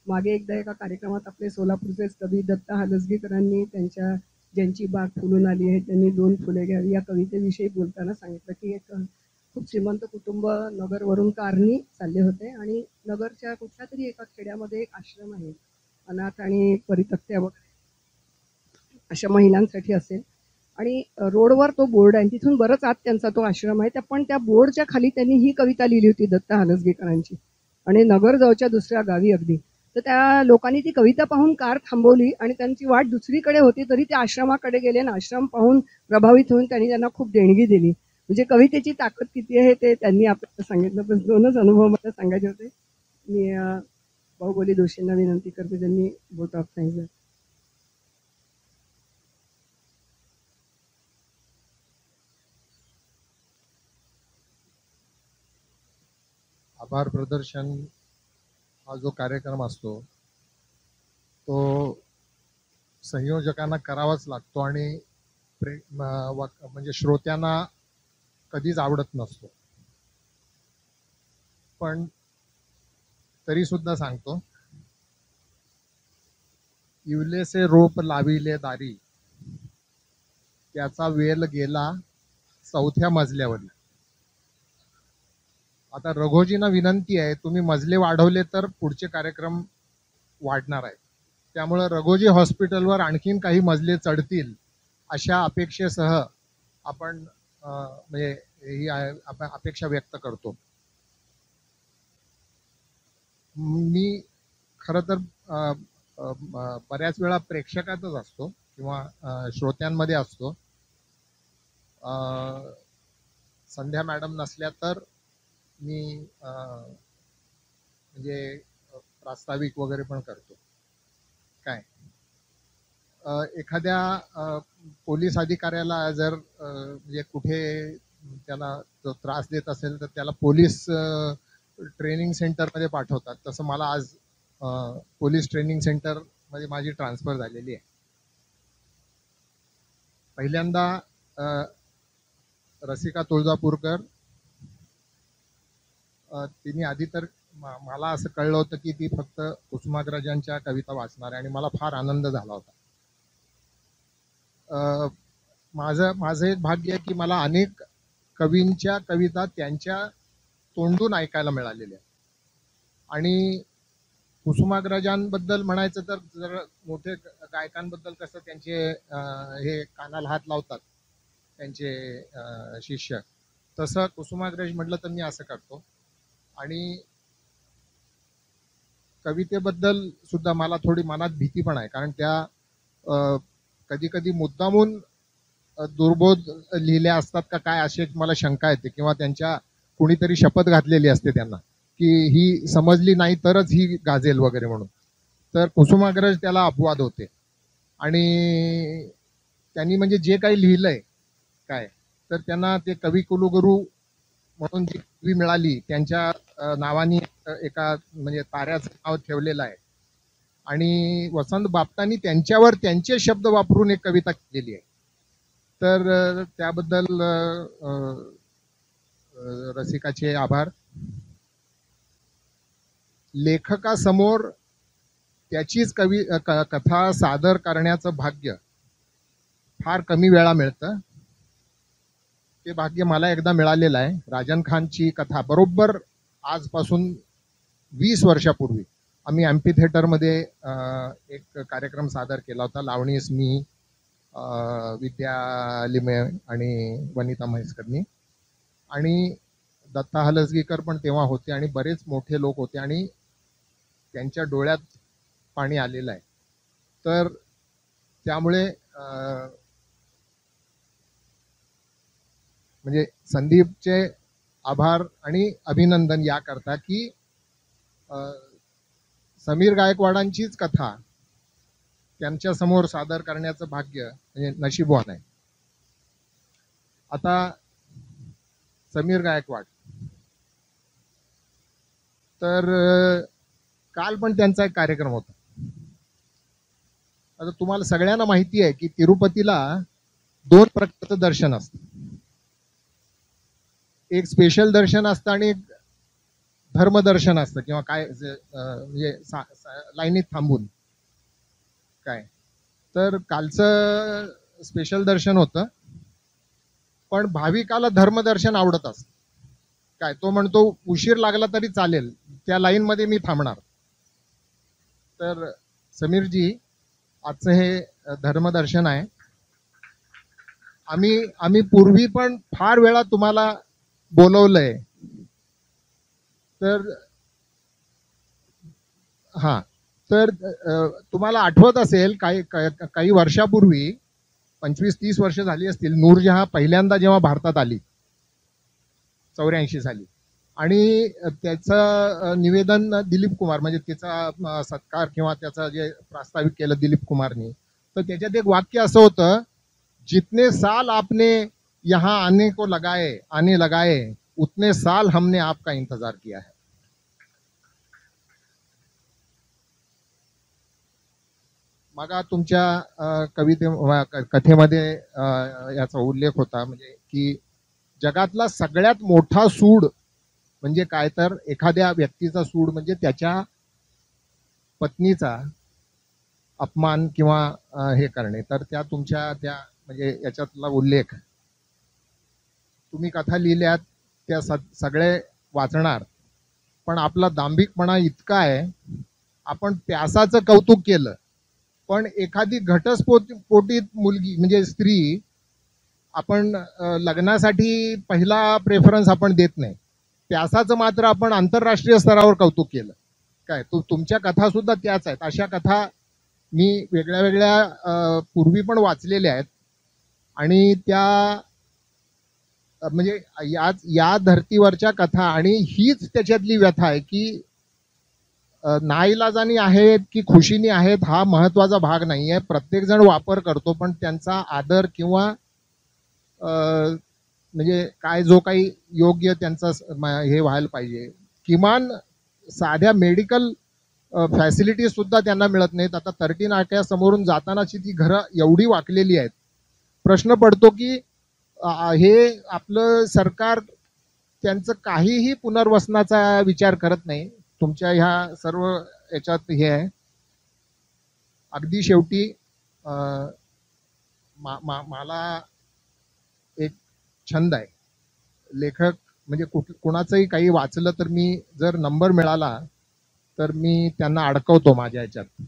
मागे एकदा एका कार्यक्रमात आपले सोलापूरचेच कवी दत्ता हलसगीकरांनी त्यांच्या ज्यांची बाग फुलून आली आहे त्यांनी 2 फुले घ्यावी या कवितेविषयी बोलताना सांगितलं की एक खूप श्रीमंत कुटुंब नगरवरून कारनी चालले होते आणि नगरच्या कुठल्या तरी एका खेड्यामध्ये एक आश्रम आहे, अनाथ आणि परित्यक्त्या वगैरे अशा महिलांसाठी असेल, आणि रोडवर तो बोर्ड आहे, तिथून बरंच आत त्यांचा तो आश्रम आहे. पण त्या बोर्डच्या खाली त्यांनी ही कविता लिहिली होती दत्ता हलसगीकरांची, आणि नगर जवळच्या दुसऱ्या गावी अगदी. तर त्या लोकांनी ती कविता पाहून कार थांबवली आणि त्यांची वाट दुसरीकडे होती तरी त्या आश्रमाकडे गेले आणि आश्रम पाहून प्रभावित होऊन त्यांनी त्यांना खूप देणगी दिली. म्हणजे कवितेची ताकद किती आहे ते त्यांनी आपल्याला सांगितलं. पण 2च अनुभव मला सांगायचे होते. मी बाहुबली दोषींना विनंती करते त्यांनी बोट ऑफ सांगितलं. आभार प्रदर्शन हा जो कार्यक्रम असतो तो संयोजकांना करावाच लागतो आणि म्हणजे श्रोत्यांना कधीच आवडत नसतो, पण तरी सुद्धा सांगतो. इवलेसे रोप लाविले दारी, त्याचा वेल गेला 4थ्या मजल्यावर. आता रघोजींना विनंती आहे, तुम्ही मजले वाढवले तर पुढचे कार्यक्रम वाढणार आहे, त्यामुळे रघोजी हॉस्पिटलवर आणखीन काही मजले चढतील अशा अपेक्षेसह आपण म्हणजे ही आपण अपेक्षा व्यक्त करतो. मी खरं तर बऱ्याच वेळा प्रेक्षकातच असतो किंवा श्रोत्यांमध्ये असतो, संध्या मॅडम नसल्या तर मी म्हणजे प्रास्ताविक वगैरे पण करतो. काय एखाद्या पोलीस अधिकाऱ्याला जर म्हणजे कुठे त्याला जो त्रास देत असेल तर त्याला पोलीस ट्रेनिंग सेंटरमध्ये पाठवतात. तसं मला आज पोलीस ट्रेनिंग सेंटरमध्ये माझी ट्रान्सफर झालेली आहे. पहिल्यांदा रसिका तुळजापूरकर, तिने आधी तर मला असं कळलं होतं की ती फक्त कुसुमाग्रजांच्या कविता वाचणार आहे आणि मला फार आनंद झाला होता. माझं एक भाग्य आहे की मला अनेक कवींच्या कविता त्यांच्या तोंडून ऐकायला मिळालेल्या. आणि कुसुमाग्रजांबद्दल म्हणायचं तर जर मोठे गायकांबद्दल कसं त्यांचे हे कानाला हात लावतात त्यांचे शिष्य, तसं कुसुमाग्रज म्हटलं तर मी असं करतो. आणि कवितेबद्दल सुद्धा मला थोडी मनात भीती पण आहे, कारण त्या कधी कधी मुद्दामून दुर्बोध लिहिल्या असतात का काय अशी मला शंका येते, किंवा त्यांच्या कुणीतरी शपथ घातलेली असते त्यांना की ही समजली नाही तरच ही गाजेल वगैरे म्हणून. तर कुसुमाग्रज त्याला अपवाद होते. आणि त्यांनी म्हणजे जे काही लिहिलंय काय तर त्यांना ते कवी कुलगुरू म्हणून जी पदवी मिळाली त्यांच्या नावाने एका म्हणजे ताऱ्याचं नाव ठेवलेलं आहे. आणि वसंत बापटांनी त्यांच्यावर त्यांचे शब्द वापरून एक कविता केलेली आहे. तर त्याबद्दल रसिकाचे आभार. लेखकासमोर त्याचीच कथा सादर करण्याचं भाग्य फार कमी वेळा मिळतं. ते भाग्य मला एकदा मिळालेलं आहे. राजन खानची कथा बरोबर आजपासून 20 वर्षापूर्वी आम्ही एम्पी थिएटरमध्ये एक कार्यक्रम सादर केला होता. लावणीस मी, विद्या लिमे आणि वनिता म्हैसकरनी, आणि दत्ता हलसगीकर पण तेव्हा होते आणि बरेच मोठे लोक होते आणि त्यांच्या डोळ्यात पाणी आलेलं आहे. तर त्यामुळे म्हणजे संदीपचे आभार आणि अभिनंदन याकरता की समीर गायकवाडांचीच कथा त्यांच्या समोर सादर करण्याचं भाग्य म्हणजे नशीबवान आहे. आता समीर गायकवाड तर काल पण त्यांचा एक कार्यक्रम होता. आता तुम्हाला सगळ्यांना माहिती आहे की तिरुपतीला 2 प्रकारचं दर्शन असतं. एक स्पेशल दर्शन असतं आणि एक धर्मदर्शन असतं, किंवा काय म्हणजे लाईनीत थांबून काय. तर कालचं स्पेशल दर्शन होतं, पण भाविकाला धर्मदर्शन आवडत असतं. काय तो म्हणतो उशीर लागला तरी चालेल, त्या लाईन मध्ये मी थांबणार. तर समीरजी, आजचं हे धर्मदर्शन आहे. आम्ही पूर्वी पण फार वेळा तुम्हाला बोलवलंय. तर हा, तर तुम्हाला आठवत असेल काही वर्षापूर्वी 25-30 वर्ष झाली असतील, नूरजहां पहिल्यांदा जेव्हा भारतात आली 84 साली, आणि त्याचं निवेदन दिलीप कुमार म्हणजे तिचा सत्कार किंवा त्याचं जे प्रास्ताविक केलं दिलीप कुमारनी, तर त्याच्यात एक वाक्य असं होतं, जितने साल आपने यहाँ आने लगाए उतने साल हमने आपका इंतजार किया है. मग तुमच्या कथेमध्ये याचा उल्लेख होता, म्हणजे की जगातला सगळ्यात मोठा सूड म्हणजे काय, तर एखाद्या व्यक्तीचा सूड म्हणजे त्याच्या पत्नीचा अपमान किंवा हे करणे. तर त्या तुमच्या त्या म्हणजे याच्यातला उल्लेख तुम्ही कथा लिहिल्यात त्या सगळे वाचणार, पण आपला दांभिकपणा इतका आहे, आपण प्यासाचं कौतुक केलं पण एखादी घटस्फोटीत मुलगी म्हणजे स्त्री आपण लग्नासाठी पहिला प्रेफरन्स आपण देत नाही. प्यासाचं मात्र आपण आंतरराष्ट्रीय स्तरावर कौतुक केलं. काय तुमच्या कथा सुद्धा त्याच आहेत. अशा कथा मी वेगळ्या वेगळ्या पूर्वी पण वाचलेल्या आहेत आणि त्या म्हणजे या धर्तीवरच्या कथा, आणि हीच त्याच्यातली व्यथा आहे की नाईलाजानी आहेत की खुशीनी आहेत हा महत्वाचा भाग नाही आहे. प्रत्येक जण वापर करतो, पण त्यांचा आदर किंवा म्हणजे काय जो काही योग्य त्यांचा हे व्हायला पाहिजे. किमान साध्या मेडिकल फॅसिलिटी सुद्धा त्यांना मिळत नाहीत. आता 13 नाक्यासमोरून जातानाची ती घरं एवढी वाकलेली आहेत. प्रश्न पडतो की हे आपलं सरकार त्यांचं काहीही पुनर्वसनाचा विचार करत नाही. तुमच्या ह्या सर्व याच्यात हे आहे. अगदी शेवटी मला एक छंद आहे. लेखक म्हणजे कुणाचंही काही वाचलं तर मी जर नंबर मिळाला तर मी त्यांना अडकवतो माझ्या ह्याच्यात.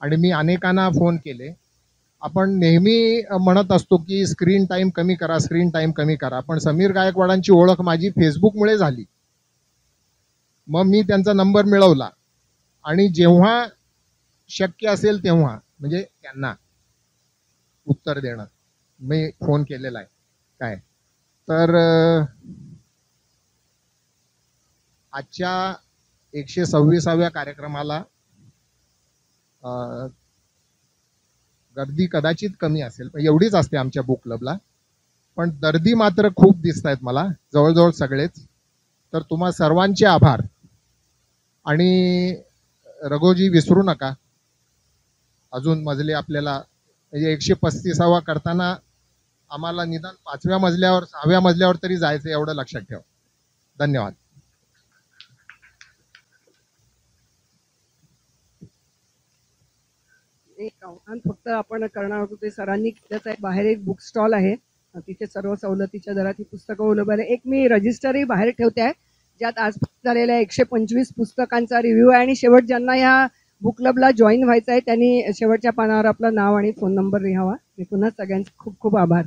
आणि मी अनेकांना फोन केले. आपण नेहमी म्हणत असतो की स्क्रीन टाइम कमी करा, स्क्रीन टाइम कमी करा. पण समीर गायकवाडांची ओळख माझी फेसबुकमुळे झाली. मग मी त्यांचा नंबर मिळवला आणि जेव्हा शक्य असेल तेव्हा म्हणजे त्यांना उत्तर देणं मी फोन केलेला आहे. काय तर आजच्या 126व्या कार्यक्रमाला गर्दी कदाचित कमी असेल, पण एवढीच असते आमच्या बुक क्लबला. पण दर्दी मात्र खूप दिसत आहेत मला, जवळजवळ सगळेच. तर तुम्हा सर्वांचे आभार. आणि रघोजी विसरू नका, अजून मजले आपल्याला म्हणजे 135वा करताना आम्हाला निदान 5व्या मजल्यावर 6व्या मजल्यावर तरी जायचं, एवढं लक्षात ठेवा. धन्यवाद. एक आव्हान फक्त आपण करणार होतो ते सरांनी केलंच आहे. बाहेर एक बुक स्टॉल आहे, तिथे सर्व सवलतीच्या दरात ही पुस्तकं उपलब्ध आहे. एक मी रजिस्टरही बाहेर ठेवते आहे, ज्यात आज झालेल्या 125 पुस्तकांचा रिव्ह्यू आहे. आणि शेवट ज्यांना ह्या बुक क्लबला जॉईन व्हायचं आहे त्यांनी शेवटच्या पानावर आपलं नाव आणि फोन नंबर लिहावा. मी पुन्हा सगळ्यांचे खूप खूप आभार.